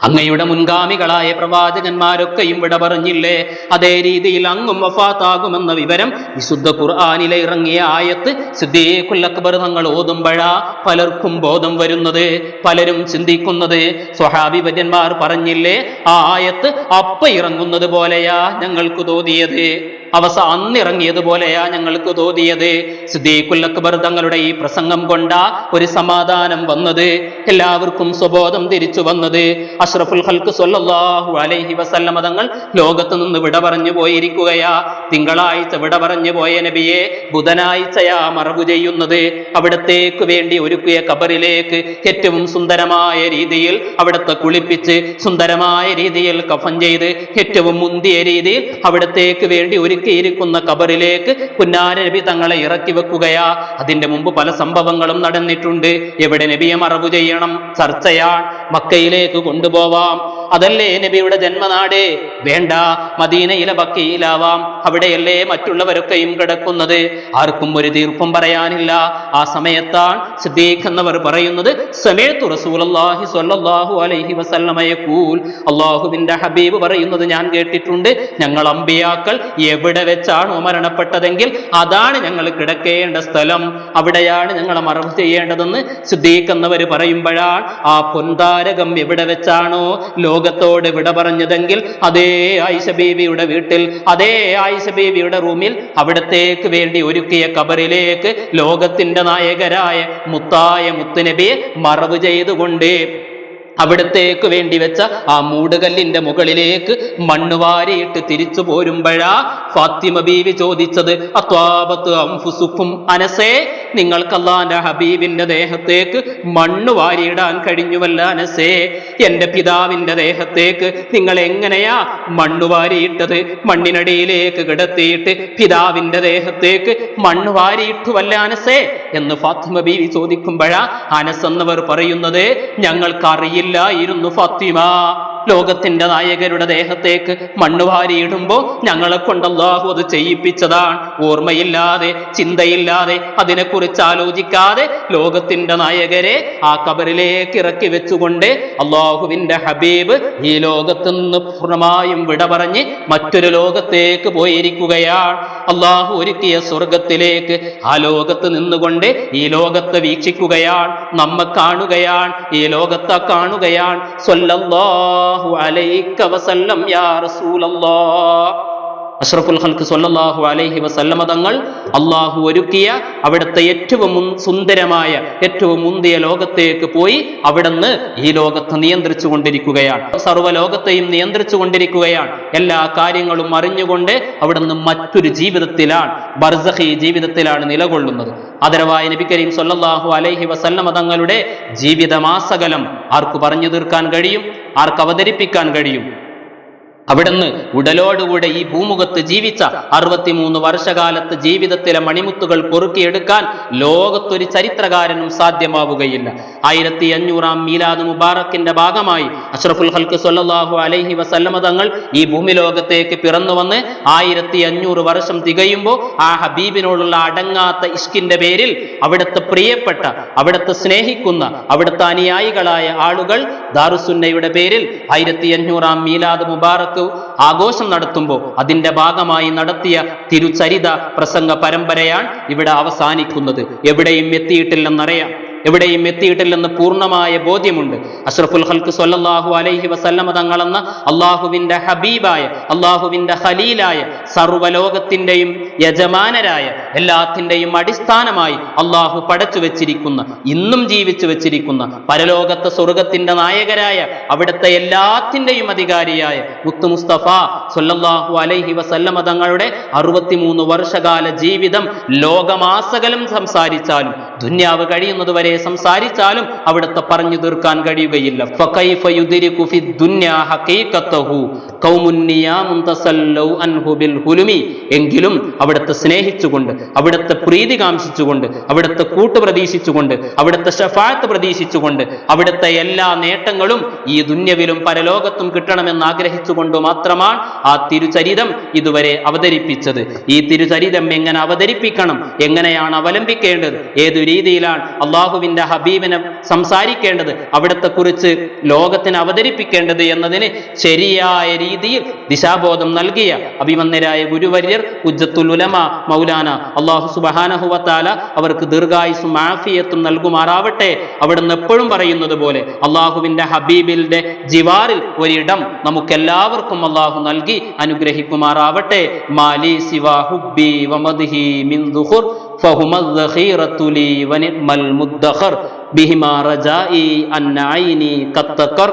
അങ്ങയുടെ മുൻഗാമികളായ പ്രവാചകന്മാരൊക്കെയും വിട പറഞ്ഞില്ലേ, അതേ രീതിയിൽ അങ്ങും വഫാത്താകുമെന്ന വിവരം വിശുദ്ധ ഖുർആനിലെ ഇറങ്ങിയ ആയത്ത് സിദ്ദീഖുൽ അക്ബർ തങ്ങൾ ഓതുമ്പോഴാ പലർക്കും ബോധം വരുന്നത്, പലരും ചിന്തിക്കുന്നത്. സ്വഹാബി വര്യന്മാർ പറഞ്ഞില്ലേ, ആ ആയത്ത് അപ്പ ഇറങ്ങുന്നത് പോലെയാ ഞങ്ങൾക്ക് തോന്നിയത്, അന്നിറങ്ങിയതുപോലെയാ ഞങ്ങൾക്ക് തോന്നിയത്. സിദ്ദീഖുൽ അക്ബർ തങ്ങളുടെ ഈ പ്രസംഗം കൊണ്ടാ ഒരു സമാധാനം വന്നത്, എല്ലാവർക്കും സ്വബോധം തിരിച്ചു വന്നത്. അഷ്റഫുൽ ഖൽഖ് സ്വല്ലല്ലാഹു അലൈഹി വസല്ലമ തങ്ങൾ ലോകത്ത് നിന്ന് വിട പറഞ്ഞു പോയിരിക്കുകയാ. തിങ്കളാഴ്ച വിട പറഞ്ഞു പോയ നബിയെ ബുധനാഴ്ചയാ മറവു ചെയ്യുന്നത്. അവിടത്തേക്ക് വേണ്ടി ഒരുക്കിയ ഖബറിലേക്ക് ഏറ്റവും സുന്ദരമായ രീതിയിൽ അവിടത്തെ കുളിപ്പിച്ച് സുന്ദരമായ രീതിയിൽ കഫൻ ചെയ്ത് ഏറ്റവും മുന്തിയ രീതിയിൽ അവിടത്തേക്ക് വേണ്ടി ഒരുക്കിയിരിക്കുന്ന ഖബറിലേക്ക് പുന്നാര നബി തങ്ങളെ ഇറക്കി വെക്കുകയാ. അതിന്റെ മുമ്പ് പല സംഭവങ്ങളും നടന്നിട്ടുണ്ട്. എവിടെ നബിയെ മറവു ചെയ്യണം ചർച്ചയാണ്. മക്കയിലേക്ക് കൊണ്ടുപോവാം, അതല്ലേ നബിയുടെ ജന്മനാട്? വേണ്ട, മദീനയിലെ ബക്കയിലാവാം, അവിടെയല്ലേ മറ്റുള്ളവരൊക്കെയും കിടക്കുന്നത്, ആർക്കും ഒരു തീർപ്പും പറയാനില്ല. ആ സമയത്താണ് സിദ്ദീഖ് എന്നവർ പറയുന്നത്, സമയത്തു റസൂലുള്ളാഹി സ്വല്ലല്ലാഹു അലൈഹി വസല്ലമ യഖൂൽ, അല്ലാഹുവിന്റെ ഹബീബ് പറയുന്നത് ഞാൻ കേട്ടിട്ടുണ്ട്, ഞങ്ങൾ അമ്പിയാക്കൾ എവിടെ വെച്ചാണോ മരണപ്പെട്ടതെങ്കിൽ അതാണ് ഞങ്ങൾ കിടക്കേണ്ട സ്ഥലം, അവിടെയാണ് ഞങ്ങളെ മറവ് ചെയ്യേണ്ടതെന്ന് സിദ്ദീഖ് എന്നവർ പറയുമ്പോഴാണ് ആ പൊന്താരകം എവിടെ വെച്ചാണോ ലോകത്തോട് വിട പറഞ്ഞതെങ്കിൽ അതേ ആയിഷ ബീവിയുടെ വീട്ടിൽ, അതേ ആയിഷ ബീവിയുടെ റൂമിൽ അവിടത്തേക്ക് വേണ്ടി ഒരുക്കിയ ഖബറിലേക്ക് ലോകത്തിന്റെ നായകരായ മുത്തായ മുത്തുനബിയെ മറവ് ചെയ്തുകൊണ്ട് അവിടത്തേക്ക് വേണ്ടി വെച്ച ആ മൂടുകല്ലിന്റെ മുകളിലേക്ക് മണ്ണ് വാരിയിട്ട് തിരിച്ചു പോരുമ്പോഴാ ഫാത്തിമ ബീവി ചോദിച്ചത്, അത്വാബത്ത് അൻഫുസുക്കും, അനസേ നിങ്ങൾക്ക് അല്ലാഹുവിന്റെ ഹബീബിന്റെ ദേഹത്തേക്ക് മണ്ണ് വാരിയിടാൻ കഴിഞ്ഞുവല്ല അനസേ? എന്റെ പിതാവിന്റെ ദേഹത്തേക്ക് നിങ്ങൾ എങ്ങനെയാ മണ്ണ് വാരിയിട്ടത്? മണ്ണിനടിയിലേക്ക് കിടത്തിയിട്ട് പിതാവിന്റെ ദേഹത്തേക്ക് മണ്ണ് വാരിയിട്ടുവല്ല അനസേ എന്ന് ഫാത്തിമ ബീവി ചോദിക്കുമ്പോഴാ അനസ് എന്നവർ പറയുന്നത്, ഞങ്ങൾക്കറിയില്ലായിരുന്നു ഫാത്തിമ, ലോകത്തിന്റെ നായകരുടെ ദേഹത്തേക്ക് മണ്ണ് വാരിയിടുമ്പോ ഞങ്ങളെ കൊണ്ട് അല്ലാഹു അത് ചെയ്യിപ്പിച്ചതാണ്. ഓർമ്മയില്ലാതെ, ചിന്തയില്ലാതെ, അതിനെക്കുറിച്ച് ആലോചിക്കാതെ ലോകത്തിന്റെ നായകരെ ആ കബറിലേക്ക് ഇറക്കി വെച്ചുകൊണ്ട് അല്ലാഹുവിന്റെ ഹബീബ് ഈ ലോകത്ത് നിന്ന് പൂർണ്ണമായും വിട പറഞ്ഞ് മറ്റൊരു ലോകത്തേക്ക് പോയിരിക്കുകയാണ്. അല്ലാഹു ഒരുക്കിയ സ്വർഗത്തിലേക്ക് ആ ലോകത്ത് നിന്നുകൊണ്ട് ഈ ലോകത്തെ വീക്ഷിക്കുകയാണ്, നമ്മെ കാണുകയാണ്, ഈ ലോകത്തെ കാണുകയാണ്. സ്വല്ലല്ലാഹു അലൈക വസല്ലം യാ റസൂലല്ലാഹ്. അഷ്റഫുൽ ഖൽഖ് സ്വല്ലല്ലാഹു അലൈഹി വസല്ലമ തങ്ങൾ അല്ലാഹു ഒരുക്കിയ അവിടുത്തെ ഏറ്റവും സുന്ദരമായ, ഏറ്റവും മുന്തിയ ലോകത്തേക്ക് പോയി അവിടുന്ന് ഈ ലോകത്തെ നിയന്ത്രിച്ചു കൊണ്ടിരിക്കുകയാണ്, സർവ്വലോകത്തെയും നിയന്ത്രിച്ചു കൊണ്ടിരിക്കുകയാണ്. എല്ലാ കാര്യങ്ങളും അറിഞ്ഞുകൊണ്ട് അവിടുന്ന് മറ്റൊരു ജീവിതത്തിലാണ്, ബർസഖി ജീവിതത്തിലാണ് നിലകൊള്ളുന്നത്. ആദരവായ നബി കരീം സ്വല്ലല്ലാഹു അലൈഹി വസല്ലമ തങ്ങളുടെ ജീവിതമാസകലം ആർക്ക് പറഞ്ഞു തീർക്കാൻ കഴിയും? ആർക്ക് അവതരിപ്പിക്കാൻ കഴിയും? അവിടുന്ന് ഉടലോടുകൂടെ ഈ ഭൂമുഖത്ത് ജീവിച്ച 63 വർഷകാലത്ത് ജീവിതത്തിലെ മണിമുത്തുകൾ പൊറുക്കിയെടുക്കാൻ ലോകത്തൊരു ചരിത്രകാരനും സാധ്യമാവുകയില്ല. 1500 മീലാദ് മുബാറക്കിന്റെ ഭാഗമായി അഷ്റഫുൽ ഖൽഖ് സ്വല്ലല്ലാഹു അലൈഹി വസല്ലമ തങ്ങൾ ഈ ഭൂമി ലോകത്തേക്ക് പിറന്നു വന്ന് 1500 വർഷം തികയുമ്പോൾ ആ ഹബീബിനോടുള്ള അടങ്ങാത്ത ഇഷ്കിന്റെ പേരിൽ അവിടുത്തെ പ്രിയപ്പെട്ട, അവിടുത്തെ സ്നേഹിക്കുന്ന, അവിടുത്തെ അനുയായികളായ ആളുകൾ ദാറുസുന്നയുടെ പേരിൽ 1500 മീലാദ് മുബാറക്ക് ആഘോഷം നടത്തുമ്പോൾ അതിന്റെ ഭാഗമായി നടത്തിയ തിരുചരിത പ്രസംഗ പരമ്പരയാണ് ഇവിടെ അവസാനിക്കുന്നത്. എവിടെയും എത്തിയിട്ടില്ലെന്നറിയാം, എവിടെയും എത്തിയിട്ടില്ലെന്ന് പൂർണ്ണമായ ബോധ്യമുണ്ട്. അഷ്റഫുൽ ഖൽഖ് സ്വല്ലല്ലാഹു അലൈഹി വസല്ലമ തങ്ങളെന്ന അള്ളാഹുവിന്റെ ഹബീബായ, അള്ളാഹുവിന്റെ ഖലീലായ, സർവ്വലോകത്തിന്റെയും യജമാനരായ, എല്ലാത്തിന്റെയും അടിസ്ഥാനമായി അള്ളാഹു പടച്ചു വെച്ചിരിക്കുന്ന, ഇന്നും ജീവിച്ചു വെച്ചിരിക്കുന്ന, പരലോകത്തെ സ്വർഗത്തിന്റെ നായകരായ, അവിടുത്തെ എല്ലാത്തിന്റെയും അധികാരിയായ മുത്തു മുസ്തഫ സ്വല്ലല്ലാഹു അലൈഹി വസല്ലമ തങ്ങളുടെ 63 വർഷകാല ജീവിതം ലോകമാസകലം സംസാരിച്ചാലും, ദുന്യാവ് കഴിയുന്നത് വരെ സംസാരിച്ചാലും അവിടുത്തെ പറഞ്ഞു തീർക്കാൻ കഴിയുകയില്ല. ഫകൈഫ യുദ്രികു ഫി ദുനിയ ഹഖീഖതഹു ഖൗമുൻ നിയാമുൻ തസല്ലൗ അൻഹു ബിൽ ഹുലുമി. എങ്കിലും അവിടുത്തെ സ്നേഹിച്ചുകൊണ്ട്, അവിടുത്തെ പ്രീതി കാംക്ഷിച്ചുകൊണ്ട്, അവിടുത്തെ കൂട്ട് പ്രതീക്ഷിച്ചുകൊണ്ട്, അവിടുത്തെ ശഫാഅത്ത് പ്രതീക്ഷിച്ചുകൊണ്ട്, അവിടുത്തെ എല്ലാ നേട്ടങ്ങളും ഈ ദുന്യവിലും പരലോകത്തും കിട്ടണമെന്ന് ആഗ്രഹിച്ചുകൊണ്ട് മാത്രമാണ് ആ തിരുചരിതം ഇതുവരെ അവതരിപ്പിച്ചത്. ഈ തിരുചരിതം എങ്ങനെ അവതരിപ്പിക്കണം, എങ്ങനെയാണ് അവലംബിക്കേണ്ടത്, ഏതു രീതിയിലാണ് അള്ളാഹുവിന്റെ ഹബീബിനെ സംസാരിക്കേണ്ടത്, അവിടത്തെ കുറിച്ച് ലോകത്തിന് അവതരിപ്പിക്കേണ്ടത് എന്നതിന് ശരിയായ രീതിയിൽ ദിശാബോധം നൽകിയ അഭിമന്യരായ ഗുരുവര്യർ ഹുജ്ജത്തുൽ ഉലമ മൗലാന അല്ലാഹു സുബ്ഹാനഹു വ തആല അവർക്ക് ദീർഘായുസ്സും ആഫിയത്തും നൽകുമാറാവട്ടെ. അവിടുന്ന് എപ്പോഴും പറയുന്നത് പോലെ അള്ളാഹുവിന്റെ ഹബീബിന്റെ ജിവാറിൽ ഒരിടം നമുക്കെല്ലാവർക്കും അള്ളാഹു നൽകി അനുഗ്രഹിക്കുമാറാവട്ടെ. മാലി സിവാ ഹുബ്ബി വമദ്ഹി മിൻ ദുഖുർ ഫഹുമൽ ദഖീറത്തു ലി വനിഅ്മൽ മുദ്ദഖർ ബിഹിമാ റജാഇ അൻ ഐനി ഖത്തഖർ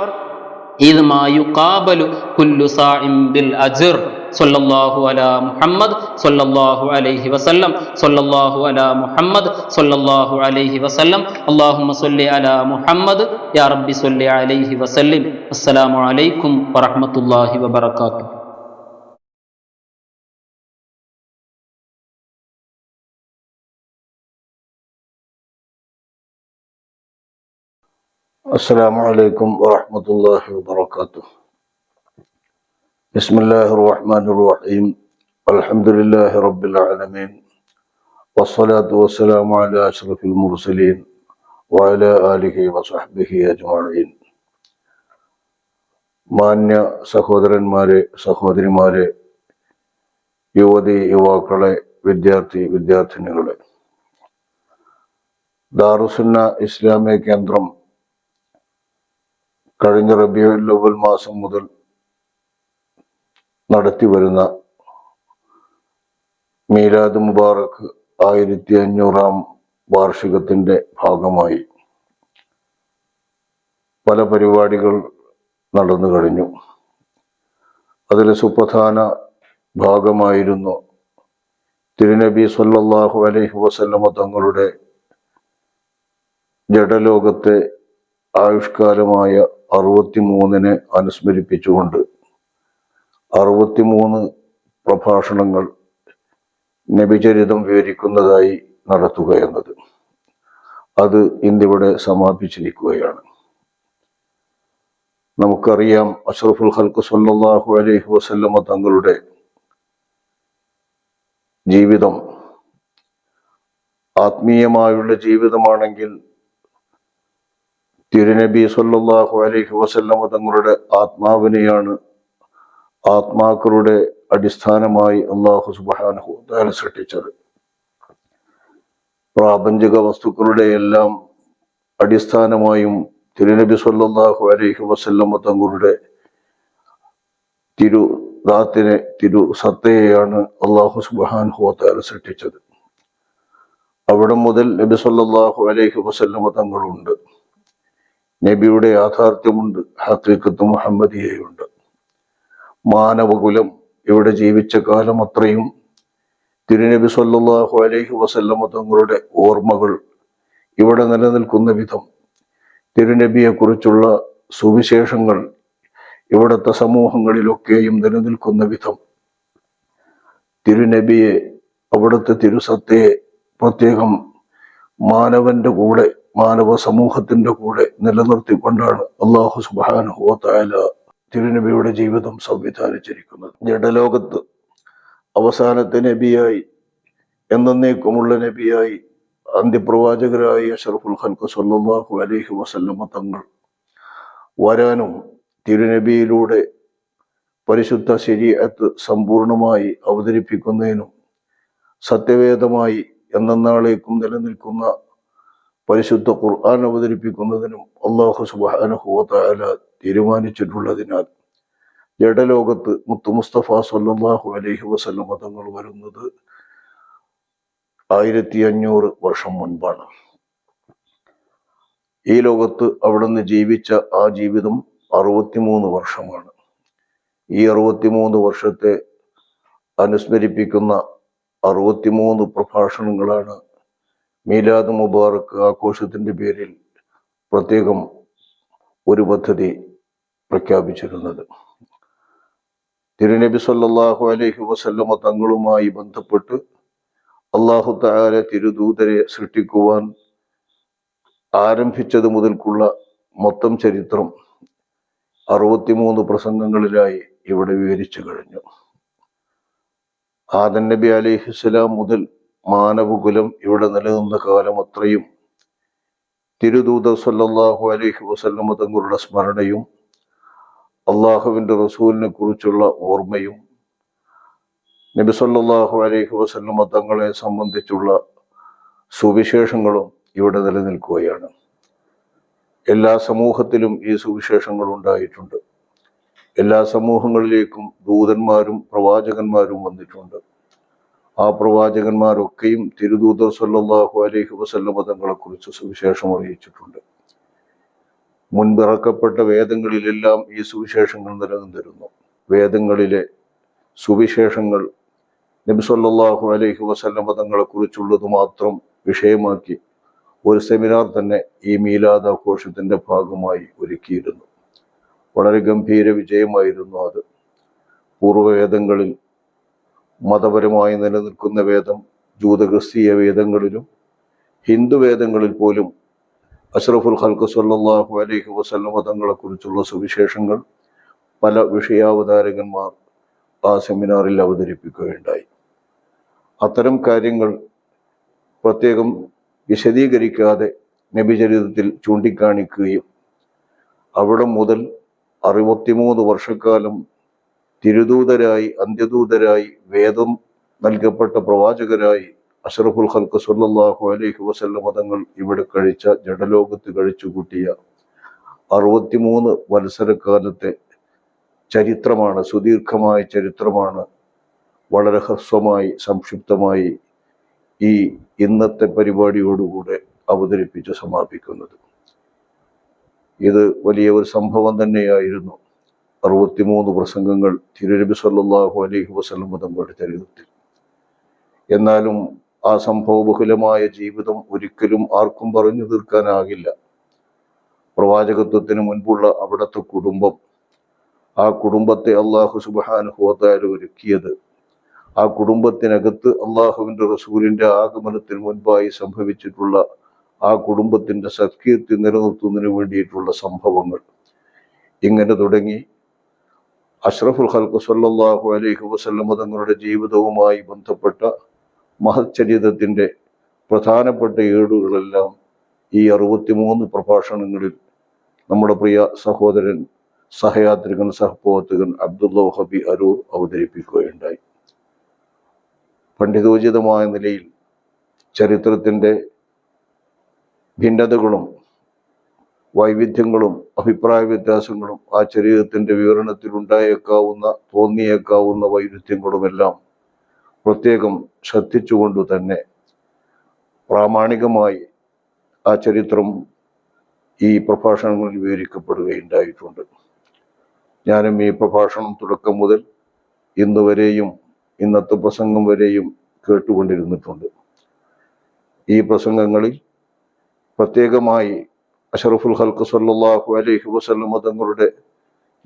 ഇദ് മാ യുഖാബലു കുല്ലു സാഇം ബിൽ അജ്ർ. സല്ലല്ലാഹു അലാ മുഹമ്മദ് സല്ലല്ലാഹു അലൈഹി വസല്ലം. സല്ലല്ലാഹു അലാ മുഹമ്മദ് സല്ലല്ലാഹു അലൈഹി വസല്ലം. അല്ലാഹുമ്മ സ്വല്ലി അലാ മുഹമ്മദ് യാ റബ്ബി സ്വല്ലി അലൈഹി വസല്ലം. അസ്സലാമു അലൈക്കും വറഹ്മത്തുള്ളാഹി വബറകാതുഹു. السلام عليكم ورحمة الله وبركاته. بسم الله الرحمن الرحيم. الحمد لله رب العالمين والصلاة والسلام على أشرف المرسلين وعلى آله وصحبه أجمعين. മാന്യ സഹോദരന്മാരെ, സഹോദരിമാരെ, യുവതി യുവാക്കളെ, വിദ്യാർത്ഥിനികളെ, ദാറുസുന്ന ഇസ്ലാമിക കേന്ദ്രം കഴിഞ്ഞ റബീഉൽ അവ്വൽ മാസം മുതൽ നടത്തി വരുന്ന മീലാദ് മുബാറക്ക് 1500 വാർഷികത്തിന്റെ ഭാഗമായി പല പരിപാടികൾ നടന്നു കഴിഞ്ഞു. അതിൽ സുപ്രധാന ഭാഗമായിരുന്നു തിരുനബി സല്ലല്ലാഹു അലൈഹി വസല്ലമ തങ്ങളുടെ ജഡലോകത്തെ ആയുഷ്കാലമായ 63 അനുസ്മരിപ്പിച്ചുകൊണ്ട് 63 പ്രഭാഷണങ്ങൾ നബിചരിതം വിവരിക്കുന്നതായി നടത്തുക എന്നത്, അത് ഇന്നിവിടെ സമാപിച്ചിരിക്കുകയാണ്. നമുക്കറിയാം, അഷ്റഫുൽ ഖൽഖ് സല്ലല്ലാഹു അലൈഹി വസല്ലമ തങ്ങളുടെ ജീവിതം ആത്മീയമായുള്ള ജീവിതമാണെങ്കിൽ തിരുനബി സല്ലല്ലാഹു അലൈഹി വസല്ലമ തങ്ങളുടെ ആത്മാവിനെയാണ് ആത്മാക്കളുടെ അടിസ്ഥാനമായി അല്ലാഹു സുബ്ഹാനഹു വ തആല സൃഷ്ടിച്ചത്. പ്രാപഞ്ചിക വസ്തുക്കളുടെ എല്ലാം അടിസ്ഥാനമായും തിരുനബി സല്ലല്ലാഹു അലൈഹി വസല്ലമ തങ്ങളുടെ തിരു സത്തയെയാണ് അല്ലാഹു സുബ്ഹാനഹു വ തആല സൃഷ്ടിച്ചത്. അവിടെ മുതൽ നബി സല്ലല്ലാഹു അലൈഹി വസല്ലമ തങ്ങളുണ്ട്. നബിയുടെ യാഥാർത്ഥ്യമുണ്ട്, ഹഖീഖത്ത് മുഹമ്മദിയയുണ്ട്. മാനവകുലം ഇവിടെ ജീവിച്ച കാലം അത്രയും തിരുനബി സല്ലല്ലാഹു അലൈഹി വസല്ലമ തങ്ങളുടെ ഓർമ്മകൾ ഇവിടെ നിലനിൽക്കുന്ന വിധം, തിരുനബിയെക്കുറിച്ചുള്ള സുവിശേഷങ്ങൾ ഇവിടുത്തെ സമൂഹങ്ങളിലൊക്കെയും നിലനിൽക്കുന്ന വിധം, തിരുനബിയെ, അവിടുത്തെ തിരുസത്തയെ പ്രത്യേകം മാനവന്റെ കൂടെ, മാനവ സമൂഹത്തിന്റെ കൂടെ നിലനിർത്തിക്കൊണ്ടാണ് അല്ലാഹു സുബ്ഹാനഹു വ തആല തിരുനബിയുടെ ജീവിതം സംവിധാനിച്ചിരിക്കുന്നത്. ജഡലോകത്ത് അവസാനത്തെ നബിയായി, എന്നേക്കുമുള്ള നബിയായി, അന്ത്യപ്രവാചകരായി അഷ്റഫുൽ ഖൽഖ് സല്ലല്ലാഹു അലൈഹി വസല്ലമ തങ്ങൾ വരാനും തിരുനബിയിലൂടെ പരിശുദ്ധ ശരീഅത്ത് സമ്പൂർണമായി അവതരിപ്പിക്കുന്നതിനും സത്യവേദമായി എന്നേക്കും നിലനിൽക്കുന്ന പരിശുദ്ധ ഖുർആൻ അവതരിപ്പിക്കുന്നതിനും അല്ലാഹു സുബ്ഹാനഹു വ തആല തീരുമാനിച്ചിട്ടുള്ളതിനാൽ ജഡലോകത്ത് മുത്തു മുസ്തഫ സല്ലല്ലാഹു അലൈഹി വസല്ലമ തങ്ങൾ വരുന്നത് 1500 വർഷം മുൻപാണ്. ഈ ലോകത്ത് അവിടുന്ന് ജീവിച്ച ആ ജീവിതം 63 വർഷമാണ്. ഈ 63 വർഷത്തെ അനുസ്മരിപ്പിക്കുന്ന 63 പ്രഭാഷണങ്ങളാണ് മീലാദ് മുബാറക്ക് ആഘോഷത്തിന്റെ പേരിൽ പ്രത്യേകം ഒരു പദ്ധതി പ്രഖ്യാപിച്ചിരുന്നത്. തിരുനബി സല്ലല്ലാഹു അലൈഹി വസല്ലമ തങ്ങളുമായി ബന്ധപ്പെട്ട് അല്ലാഹു തആല തിരുദൂതരെ സൃഷ്ടിക്കുവാൻ ആരംഭിച്ചത് മുതൽക്കുള്ള മൊത്തം ചരിത്രം 63 പ്രസംഗങ്ങളിലായി ഇവിടെ വിവരിച്ചു കഴിഞ്ഞു. ആദം നബി അലൈഹിസ്സലാം മുതൽ മാനവകുലം ഇവിടെ നിലനിന്ന കാലം അത്രയും തിരുദൂതർ സല്ലല്ലാഹു അലൈഹി വസല്ലമ തങ്ങളുടെ സ്മരണയും അള്ളാഹുവിന്റെ റസൂലിനെ കുറിച്ചുള്ള ഓർമ്മയും നബി സല്ലല്ലാഹു അലൈഹി വസല്ലമ തങ്ങളെ സംബന്ധിച്ചുള്ള സുവിശേഷങ്ങളും ഇവിടെ നിലനിൽക്കുകയാണ്. എല്ലാ സമൂഹത്തിലും ഈ സുവിശേഷങ്ങൾ ഉണ്ടായിട്ടുണ്ട്. എല്ലാ സമൂഹങ്ങളിലേക്കും ദൂതന്മാരും പ്രവാചകന്മാരും വന്നിട്ടുണ്ട്. ആ പ്രവാചകന്മാരൊക്കെയും തിരുദൂതർ സല്ലല്ലാഹു അലൈഹി വസല്ലമ തങ്ങളെ കുറിച്ച് സുവിശേഷം അറിയിച്ചിട്ടുണ്ട്. മുൻപിറക്കപ്പെട്ട വേദങ്ങളിലെല്ലാം ഈ സുവിശേഷങ്ങൾ നിലനിന്നിരുന്നു. വേദങ്ങളിലെ സുവിശേഷങ്ങൾ നബി സല്ലല്ലാഹു അലൈഹി വസല്ലമ തങ്ങളെ കുറിച്ചുള്ളത് മാത്രം വിഷയമാക്കി ഒരു സെമിനാർ തന്നെ ഈ മീലാദ് ആഘോഷത്തിന്റെ ഭാഗമായി ഒരുക്കിയിരുന്നു. വളരെ ഗംഭീര വിജയമായിരുന്നു അത്. പൂർവ്വവേദങ്ങളിൽ മതപരമായി നിലനിൽക്കുന്ന വേദം, ജൂതക്രിസ്തീയ വേദങ്ങളിലും ഹിന്ദു വേദങ്ങളിൽ പോലും അഷ്റഫുൽ ഖൽഖ് സല്ലല്ലാഹു അലൈഹി വസല്ലമ തങ്ങളെ കുറിച്ചുള്ള സുവിശേഷങ്ങൾ പല വിഷയാവതാരകന്മാർ ആ സെമിനാറിൽ അവതരിപ്പിക്കുകയുണ്ടായി. അത്തരം കാര്യങ്ങൾ പ്രത്യേകം വിശദീകരിക്കാതെ നബിചരിതത്തിൽ ചൂണ്ടിക്കാണിക്കുകയും അവിടെ മുതൽ 63 വർഷക്കാലം തിരുദൂതരായി, അന്ത്യദൂതരായി, വേദം നൽകപ്പെട്ട പ്രവാചകരായി അഷ്റഫുൽ ഖൽഖ് സല്ലല്ലാഹു അലൈഹി വസല്ലമ തങ്ങൾ ഇവിടെ കഴിച്ച, ജഡലോകത്ത് കഴിച്ചു കൂട്ടിയ 63 വത്സരക്കാലത്തെ ചരിത്രമാണ്, സുദീർഘമായ ചരിത്രമാണ് വളരെ ഹ്രസ്വമായി സംക്ഷിപ്തമായി ഈ ഇന്നത്തെ പരിപാടിയോടുകൂടെ അവതരിപ്പിച്ച് സമാപിക്കുന്നത്. ഇത് വലിയ ഒരു സംഭവം തന്നെയായിരുന്നു. 63 പ്രസംഗങ്ങൾ തിരുനബി സല്ലല്ലാഹു അലൈഹി വസല്ലം തങ്ങളുടെ ചരിത്രത്തിൽ. എന്നാലും ആ സംഭവബഹുലമായ ജീവിതം ഒരിക്കലും ആർക്കും പറഞ്ഞു തീർക്കാനാകില്ല. പ്രവാചകത്വത്തിന് മുൻപുള്ള അവിടുത്തെ കുടുംബം, ആ കുടുംബത്തെ അള്ളാഹു സുബ്ഹാനഹു വ തആല ഒരുക്കിയത്, ആ കുടുംബത്തിനകത്ത് അള്ളാഹുവിൻ്റെ റസൂലിൻ്റെ ആഗമനത്തിന് മുൻപായി സംഭവിച്ചിട്ടുള്ള ആ കുടുംബത്തിൻ്റെ സത്കീർത്തി നിലനിർത്തുന്നതിന് വേണ്ടിയിട്ടുള്ള സംഭവങ്ങൾ, ഇങ്ങനെ തുടങ്ങി അഷ്റഫുൽ ഖൽഖ് സ്വല്ലല്ലാഹു അലൈഹി വസല്ലം തങ്ങളുടെ ജീവിതവുമായി ബന്ധപ്പെട്ട മഹച്ചരിതത്തിൻ്റെ പ്രധാനപ്പെട്ട ഏടുകളെല്ലാം ഈ 63 പ്രഭാഷണങ്ങളിൽ നമ്മുടെ പ്രിയ സഹോദരൻ, സഹയാത്രികൻ, സഹപ്രവർത്തകൻ അബ്ദുൽ വഹാബ് അരൂർ അവതരിപ്പിക്കുകയുണ്ടായി. പണ്ഡിതോചിതമായ നിലയിൽ ചരിത്രത്തിൻ്റെ ഭിന്നതകളും വൈവിധ്യങ്ങളും അഭിപ്രായ വ്യത്യാസങ്ങളും ആ ചരിത്രത്തിൻ്റെ വിവരണത്തിൽ ഉണ്ടായേക്കാവുന്ന, തോന്നിയേക്കാവുന്ന വൈരുദ്ധ്യങ്ങളുമെല്ലാം പ്രത്യേകം ശ്രദ്ധിച്ചുകൊണ്ടു തന്നെ പ്രാമാണികമായി ആ ചരിത്രം ഈ പ്രഭാഷണങ്ങളിൽ വിവരിക്കപ്പെടുകയുണ്ടായിട്ടുണ്ട്. ഞാനും ഈ പ്രഭാഷണം തുടക്കം മുതൽ ഇന്ന് വരെയും ഇന്നത്തെ പ്രസംഗം വരെയും കേട്ടുകൊണ്ടിരുന്നിട്ടുണ്ട്. ഈ പ്രസംഗങ്ങളിൽ പ്രത്യേകമായി അഷ്റഫുൽ ഖൽഖ് സ്വല്ലല്ലാഹു അലൈഹി വസല്ലം തങ്ങളുടെ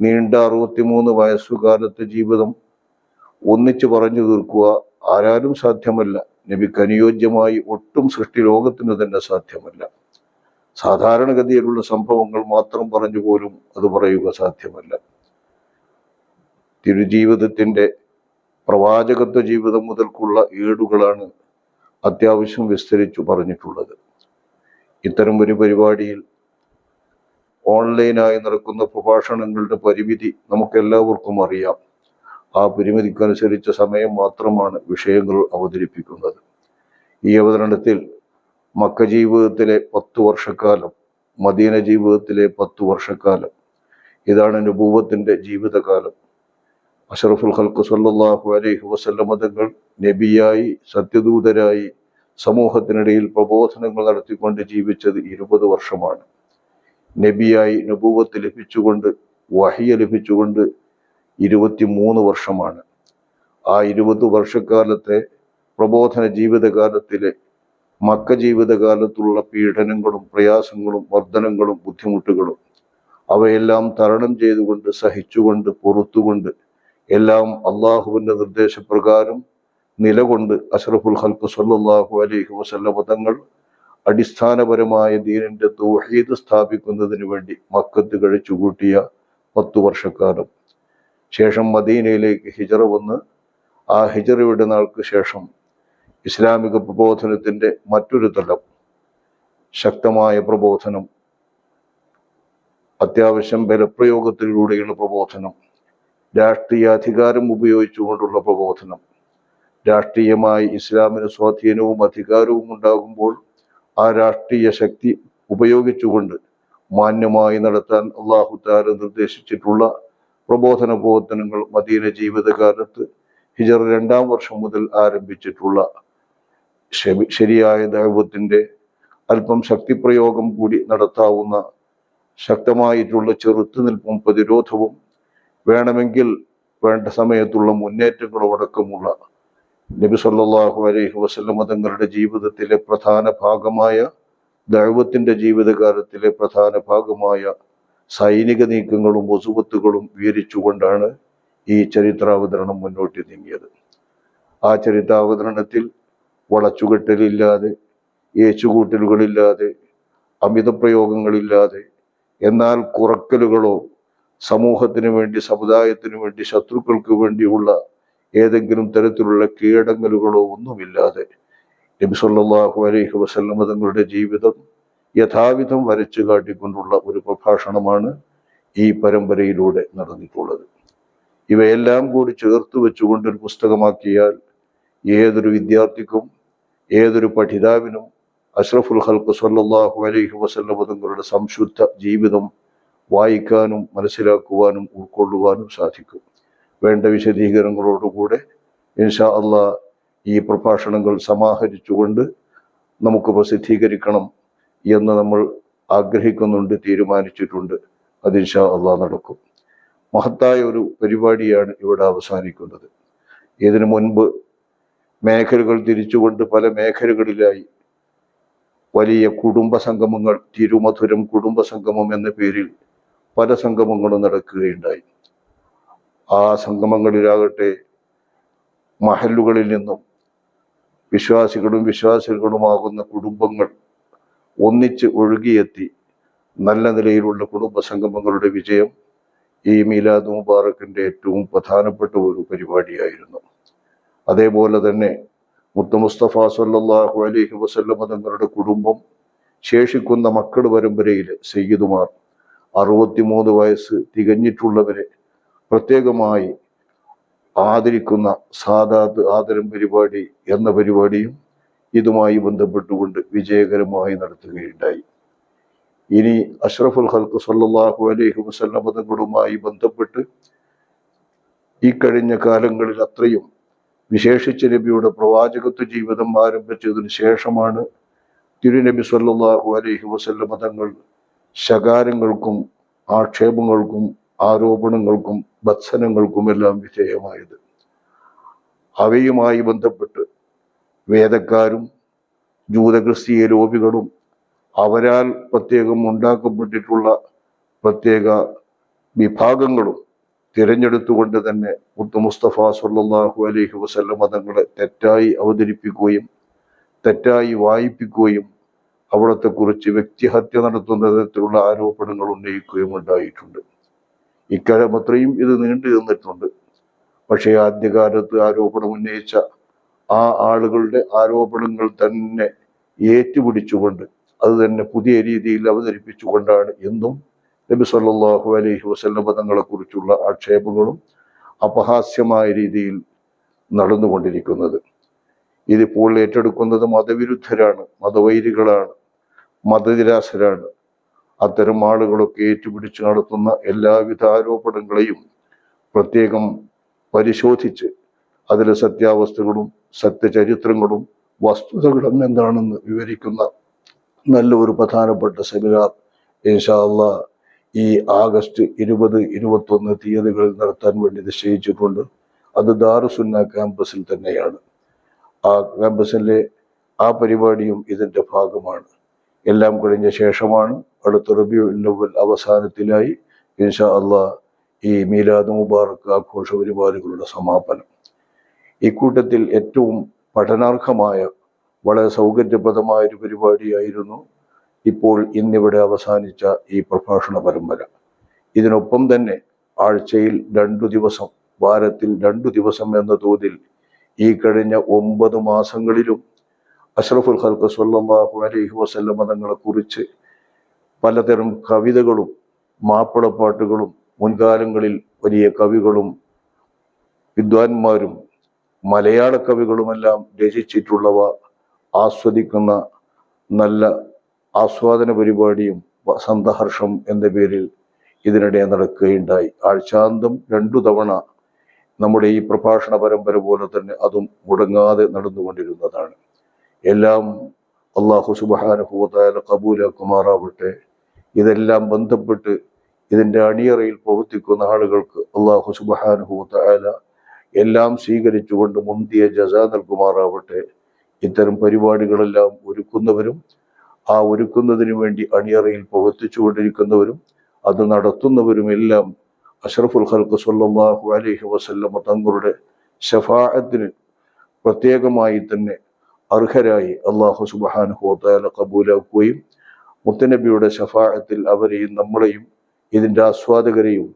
നീണ്ട 63 വയസ്സുകാലത്തെ ജീവിതം ഒന്നിച്ചു പറഞ്ഞു തീർക്കുക ആരാലും സാധ്യമല്ല. നബിക്ക് അനുയോജ്യമായി ഒട്ടും സൃഷ്ടി ലോകത്തിന് തന്നെ സാധ്യമല്ല. സാധാരണഗതിയിലുള്ള സംഭവങ്ങൾ മാത്രം പറഞ്ഞു പോലും അത് പറയുക സാധ്യമല്ല. തിരുജീവിതത്തിൻ്റെ പ്രവാചകത്വ ജീവിതം മുതൽക്കുള്ള ഏടുകളാണ് അത്യാവശ്യം വിസ്തരിച്ചു പറഞ്ഞിട്ടുള്ളത്. ഇത്തരം ഒരു പരിപാടിയിൽ ഓൺലൈനായി നടക്കുന്ന പ്രഭാഷണങ്ങളുടെ പരിമിതി നമുക്കെല്ലാവർക്കും അറിയാം. ആ പരിമിതിക്കനുസരിച്ച സമയം മാത്രമാണ് വിഷയങ്ങൾ അവതരിപ്പിക്കുന്നത്. ഈ അവതരണത്തിൽ മക്ക ജീവിതത്തിലെ 10 വർഷക്കാലം, മദീന ജീവിതത്തിലെ 10 വർഷക്കാലം, ഇതാണ് നുബൂവത്തിൻ്റെ ജീവിതകാലം. അഷ്റഫുൽ ഖൽഖ് സ്വല്ലല്ലാഹു അലൈഹി വസല്ലം തങ്ങൾ നബിയായി, സത്യദൂതരായി സമൂഹത്തിനിടയിൽ പ്രബോധനങ്ങൾ നടത്തിക്കൊണ്ട് ജീവിച്ചത് 20 വർഷമാണ്. നബിയായി നുബൂവത്ത് ലഭിച്ചുകൊണ്ട്, വഹിയ ലഭിച്ചുകൊണ്ട് 23 വർഷമാണ്. ആ 20 വർഷക്കാലത്തെ പ്രബോധന ജീവിതകാലത്തിലെ മക്ക ജീവിതകാലത്തുള്ള പീഡനങ്ങളും പ്രയാസങ്ങളും വർധനങ്ങളും ബുദ്ധിമുട്ടുകളും അവയെല്ലാം തരണം ചെയ്തുകൊണ്ട്, സഹിച്ചുകൊണ്ട്, പൊറുത്തുകൊണ്ട്, എല്ലാം അള്ളാഹുവിൻ്റെ നിർദ്ദേശപ്രകാരം നിലകൊണ്ട് അഷ്റഫുൽ ഖൽഖ് സ്വല്ലല്ലാഹു അലൈഹി വസല്ലം തങ്ങൾ അടിസ്ഥാനപരമായ ദീനിൻ്റെ തൗഹീദ് സ്ഥാപിക്കുന്നതിന് വേണ്ടി മക്കത്ത് കഴിച്ചുകൂട്ടിയ 10 വർഷക്കാലം. ശേഷം മദീനയിലേക്ക് ഹിജറ വന്ന് ആ ഹിജറയുടെ നാൾക്ക് ശേഷം ഇസ്ലാമിക പ്രബോധനത്തിൻ്റെ മറ്റൊരു തലം, ശക്തമായ പ്രബോധനം, അത്യാവശ്യം ബലപ്രയോഗത്തിലൂടെയുള്ള പ്രബോധനം, രാഷ്ട്രീയ അധികാരം ഉപയോഗിച്ചുകൊണ്ടുള്ള പ്രബോധനം. രാഷ്ട്രീയമായി ഇസ്ലാമിന് സ്വാധീനവും അധികാരവും ഉണ്ടാകുമ്പോൾ ആ രാഷ്ട്രീയ ശക്തി ഉപയോഗിച്ചുകൊണ്ട് മാന്യമായി നടത്താൻ അല്ലാഹു തആല നിർദ്ദേശിച്ചിട്ടുള്ള പ്രബോധന പ്രവർത്തനങ്ങൾ മദീന ജീവിതകാലത്ത് ഹിജറ 2-ാം വർഷം മുതൽ ആരംഭിച്ചിട്ടുള്ള ശരിയായ ദഅവത്തിൻ്റെ അല്പം ശക്തിപ്രയോഗം കൂടി നടത്താവുന്ന ശക്തമായിട്ടുള്ള ചെറുത്തുനിൽപ്പും പ്രതിരോധവും വേണമെങ്കിൽ വേണ്ട സമയത്തുള്ള മുന്നേറ്റങ്ങളും അടക്കമുള്ള നബി സല്ലല്ലാഹു അലൈഹി വസല്ലം തങ്ങളുടെ ജീവിതത്തിലെ പ്രധാന ഭാഗമായ, ദഅവത്തിൻ്റെ ജീവിതകാലത്തിലെ പ്രധാന ഭാഗമായ സൈനിക നീക്കങ്ങളും വസുവത്തുകളും വിവരിച്ചുകൊണ്ടാണ് ഈ ചരിത്രാവതരണം മുന്നോട്ട് നീങ്ങിയത്. ആ ചരിത്രാവതരണത്തിൽ വളച്ചുകെട്ടലില്ലാതെ, ഏച്ചുകൂട്ടലുകളില്ലാതെ, അമിതപ്രയോഗങ്ങളില്ലാതെ, എന്നാൽ കുറക്കലുകളോ സമൂഹത്തിന് വേണ്ടി, സമുദായത്തിന് വേണ്ടി, ശത്രുക്കൾക്ക് വേണ്ടിയുള്ള ഏതെങ്കിലും തരത്തിലുള്ള കീഴടങ്ങലുകളോ ഒന്നുമില്ലാതെ നബി സല്ലല്ലാഹു അലൈഹി വസല്ലം തങ്ങളുടെ ജീവിതം യഥാവിധം വരച്ചു കാട്ടിക്കൊണ്ടുള്ള ഒരു പ്രഭാഷണമാണ് ഈ പരമ്പരയിലൂടെ നടന്നിട്ടുള്ളത്. ഇവയെല്ലാം കൂടി ചേർത്ത് വെച്ചുകൊണ്ട് ഒരു പുസ്തകമാക്കിയാൽ ഏതൊരു വിദ്യാർത്ഥിക്കും, ഏതൊരു പഠിതാവിനും അഷ്റഫുൽ ഖൽഖ് സ്വല്ലല്ലാഹു അലൈഹി വസല്ലം തങ്ങളുടെ സംശുദ്ധ ജീവിതം വായിക്കാനും മനസ്സിലാക്കുവാനും ഉൾക്കൊള്ളുവാനും സാധിക്കും. വേണ്ട വിശദീകരണങ്ങളോടുകൂടെ ഇൻഷാ അല്ലാഹ് ഈ പ്രഭാഷണങ്ങൾ സമാഹരിച്ചുകൊണ്ട് നമുക്ക് പ്രസിദ്ധീകരിക്കണം എന്ന് നമ്മൾ ആഗ്രഹിക്കുന്നുണ്ട്, തീരുമാനിച്ചിട്ടുണ്ട്. അത് ഇൻഷാ അല്ലാഹ് നടക്കും. മഹത്തായ ഒരു പരിപാടിയാണ് ഇവിടെ അവസാനിക്കുന്നത്. ഇതിനു മുൻപ് മേഖലകൾ തിരിച്ചുകൊണ്ട് പല മേഖലകളിലായി വലിയ കുടുംബ സംഗമങ്ങൾ, തിരുമധുരം കുടുംബ സംഗമം എന്ന പേരിൽ പല സംഗമങ്ങളും നടക്കുകയുണ്ടായി. ആ സംഗമങ്ങളിലാകട്ടെ മഹല്ലുകളിൽ നിന്നും വിശ്വാസികളും വിശ്വാസികളുമാകുന്ന കുടുംബങ്ങൾ ഒന്നിച്ച് ഒഴുകിയെത്തി നല്ല നിലയിലുള്ള കുടുംബ സംഗമങ്ങളുടെ വിജയം ഈ മീലാദ് മുബാറക്കിന്റെ ഏറ്റവും പ്രധാനപ്പെട്ട ഒരു പരിപാടിയായിരുന്നു. അതേപോലെ തന്നെ മുത്ത് മുസ്തഫ സല്ലല്ലാഹു അലൈഹി വസല്ലം തങ്ങളുടെ കുടുംബം, ശേഷിക്കുന്ന മക്കൾ പരമ്പരയിലെ സയ്യിദുമാർ, 63 വയസ്സ് തികഞ്ഞിട്ടുള്ളവരെ പ്രത്യേകമായി ആദരിക്കുന്ന സാദാത്ത് ആദരം പരിപാടി എന്ന പരിപാടിയും ഇതുമായി ബന്ധപ്പെട്ടുകൊണ്ട് വിജയകരമായി നടത്തുകയുണ്ടായി. ഇനി അഷ്റഫുൽ ഖൽഖ് സല്ലല്ലാഹു അലൈഹി വസല്ലം തങ്ങളുമായി ബന്ധപ്പെട്ട് ഈ കഴിഞ്ഞ കാലങ്ങളിൽ അത്രയും വിശേഷിച്ച നബിയുടെ പ്രവാചകത്വ ജീവിതം ആരംഭിച്ചതിന് ശേഷമാണ് തിരുനബി സല്ലല്ലാഹു അലൈഹി വസല്ലം തങ്ങൾ ശകാരങ്ങൾക്കും ആക്ഷേപങ്ങൾക്കും ആരോപണങ്ങൾക്കും ഭത്സനങ്ങൾക്കുമെല്ലാം വിധേയമായത്. അവയുമായി ബന്ധപ്പെട്ട് വേദക്കാരും ജൂതക്രിസ്തീയ ലോബികളും അവരാൽ പ്രത്യേകം ഉണ്ടാക്കപ്പെട്ടിട്ടുള്ള പ്രത്യേക വിഭാഗങ്ങളും തിരഞ്ഞെടുത്തുകൊണ്ട് തന്നെ മുത്ത് മുസ്തഫ സല്ലല്ലാഹു അലൈഹി വസല്ലം തങ്ങളെ തെറ്റായി അവതരിപ്പിക്കുകയും തെറ്റായി വായിപ്പിക്കുകയും അവിടത്തെ കുറിച്ച് വ്യക്തിഹത്യ നടത്തുന്ന തരത്തിലുള്ള ആരോപണങ്ങൾ ഉന്നയിക്കുകയും ഉണ്ടായിട്ടുണ്ട്. ഇക്കാലം അത്രയും ഇത് നീണ്ടു നിന്നിട്ടുണ്ട്. പക്ഷേ ആദ്യകാലത്ത് ആരോപണം ഉന്നയിച്ച ആ ആളുകളുടെ ആരോപണങ്ങൾ തന്നെ ഏറ്റുപിടിച്ചുകൊണ്ട് അത് തന്നെ പുതിയ രീതിയിൽ അവതരിപ്പിച്ചുകൊണ്ടാണ് ഇന്നും നബി സല്ലല്ലാഹു അലൈഹി വസല്ലം തങ്ങളെ കുറിച്ചുള്ള ആക്ഷേപങ്ങളും അപഹാസ്യമായ രീതിയിൽ നടന്നുകൊണ്ടിരിക്കുന്നത്. ഇതിപ്പോൾ ഏറ്റെടുക്കുന്നത് മതവിരുദ്ധരാണ്, മതവൈരികളാണ്, മതനിരാശരാണ്. അത്തരം ആളുകളൊക്കെ ഏറ്റുപിടിച്ച് നടത്തുന്ന എല്ലാവിധ ആരോപണങ്ങളെയും പ്രത്യേകം പരിശോധിച്ച് അതിലെ സത്യാവസ്ഥകളും സത്യചരിത്രങ്ങളും വസ്തുതകളും എന്താണെന്ന് വിവരിക്കുന്ന നല്ല ഒരു പ്രധാനപ്പെട്ട സെമിനാർ ഇൻഷാ അല്ലാഹ് ഈ ആഗസ്റ്റ് 20, 21 തീയതികളിൽ നടത്താൻ വേണ്ടി നിശ്ചയിച്ചിട്ടുണ്ട്. അത് ദാറുസുന്ന ക്യാമ്പസിൽ തന്നെയാണ്. ആ ക്യാമ്പസിലെ ആ പരിപാടിയും ഇതിന്റെ ഭാഗമാണ്. എല്ലാം കഴിഞ്ഞ ശേഷമാണ് അടുത്ത റബീഉൽ അവ്വൽ അവസാനത്തിലായി ഇൻഷാ അല്ലാഹ് ഈ മീലാദ് മുബാറക്ക് ആഘോഷ പരിപാടികളുടെ സമാപനം. ഇക്കൂട്ടത്തിൽ ഏറ്റവും പഠനാർഹമായ വളരെ സൗകര്യപ്രദമായ ഒരു പരിപാടിയായിരുന്നു ഇപ്പോൾ ഇന്നിവിടെ അവസാനിച്ച ഈ പ്രഭാഷണ പരമ്പര. ഇതിനൊപ്പം തന്നെ ആഴ്ചയിൽ 2 ദിവസം, വാരത്തിൽ 2 ദിവസം എന്ന തോതിൽ ഈ കഴിഞ്ഞ 9 മാസങ്ങളിലും അഷ്റഫുൽ ഖൽഖ് സല്ലല്ലാഹു അലൈഹി വസല്ലം തങ്ങളെ കുറിച്ച് പലതരം കവിതകളും മാപ്പിളപ്പാട്ടുകളും മുൻകാലങ്ങളിൽ വലിയ കവികളും വിദ്വാൻമാരും മലയാള കവികളുമെല്ലാം രചിച്ചിട്ടുള്ളവ ആസ്വദിക്കുന്ന നല്ല ആസ്വാദന പരിപാടിയും വസന്തഹർഷം എന്ന പേരിൽ ഇതിനിടെ നടക്കുകയുണ്ടായി. ആഴ്ചാന്തം 2 തവണ നമ്മുടെ ഈ പ്രഭാഷണ പരമ്പര പോലെ തന്നെ അതും മുടങ്ങാതെ നടന്നുകൊണ്ടിരുന്നതാണ്. എല്ലാം അല്ലാഹു സുബ്ഹാനഹു വ തആല ഖബൂലാക്കുമാറാവട്ടെ. ഇതെല്ലാം ബന്ധപ്പെട്ട് ഇതിന്റെ അണിയറയിൽ പ്രവർത്തിക്കുന്ന ആളുകൾക്ക് അല്ലാഹു സുബ്ഹാനഹു വ തആല എല്ലാം സ്വീകരിച്ചുകൊണ്ട് മുന്തിയ ജസാ നൽകുമാറാവട്ടെ. ഇത്തരം പരിപാടികളെല്ലാം ഒരുക്കുന്നവരും ആ ഒരുക്കുന്നതിന് വേണ്ടി അണിയറയിൽ പ്രവർത്തിച്ചു കൊണ്ടിരിക്കുന്നവരും അത് നടത്തുന്നവരും എല്ലാം അഷ്റഫുൽ ഖൽഖ് സല്ലല്ലാഹു അലൈഹി വസല്ലം തങ്ങളുടെ ശഫാഅത്തിന് പ്രത്യേകമായി തന്നെ അർഹരായി അല്ലാഹു സുബ്ഹാനഹു വ തആല ഖബൂലാക്കുകയും മുത്തനബിയുടെ ശഫാഅത്തിൽ അവരെയും നമ്മളെയും ഇതിന്റെ ആസ്വാദകരെയും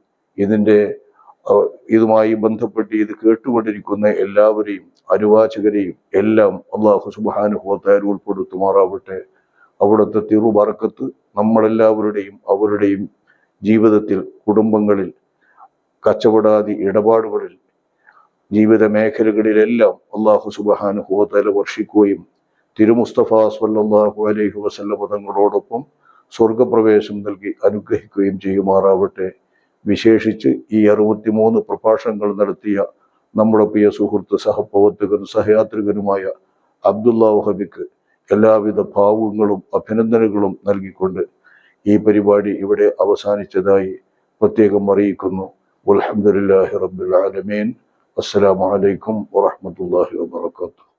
ഇതുമായി ബന്ധപ്പെട്ട് ഇത് കേട്ടുകൊണ്ടിരിക്കുന്ന എല്ലാവരെയും അനുവാചകരെയും എല്ലാം അല്ലാഹു സുബ്ഹാനഹു വ തആല ഉൾപ്പെടുത്തുമാറാവട്ടെ. അവിടുത്തെ തിരുബറക്കത്ത് നമ്മളെല്ലാവരുടെയും അവരുടെയും ജീവിതത്തിൽ, കുടുംബങ്ങളിൽ, കച്ചവടാദി ഇടപാടുകളിൽ, ജീവിത മേഖലകളിലെല്ലാം അല്ലാഹു സുബ്ഹാനഹു വ തആല വർഷിക്കുകയും തിരുമുസ്തഫ സ്വല്ലല്ലാഹു അലൈഹി വസല്ലം തങ്ങളോടൊപ്പം സ്വർഗപ്രവേശം നൽകി അനുഗ്രഹിക്കുകയും ചെയ്യുമാറാവട്ടെ. വിശേഷിച്ച് ഈ 63 പ്രഭാഷണങ്ങൾ നടത്തിയ നമ്മുടെ പ്രിയ സുഹൃത്ത്, സഹപ്രവർത്തകനും സഹയാത്രികനുമായ അബ്ദുല്ലാ വഹബിക്ക് എല്ലാവിധ ഭാവുകങ്ങളും അഭിനന്ദനങ്ങളും നൽകിക്കൊണ്ട് ഈ പരിപാടി ഇവിടെ അവസാനിച്ചതായി പ്രത്യേകം അറിയിക്കുന്നു. വൽഹംദുലില്ലാഹി റബ്ബിൽ ആലമീൻ. അസ്സലാമു അലൈക്കും വറഹ്മത്തുള്ളാഹി വബറകാതുഹു.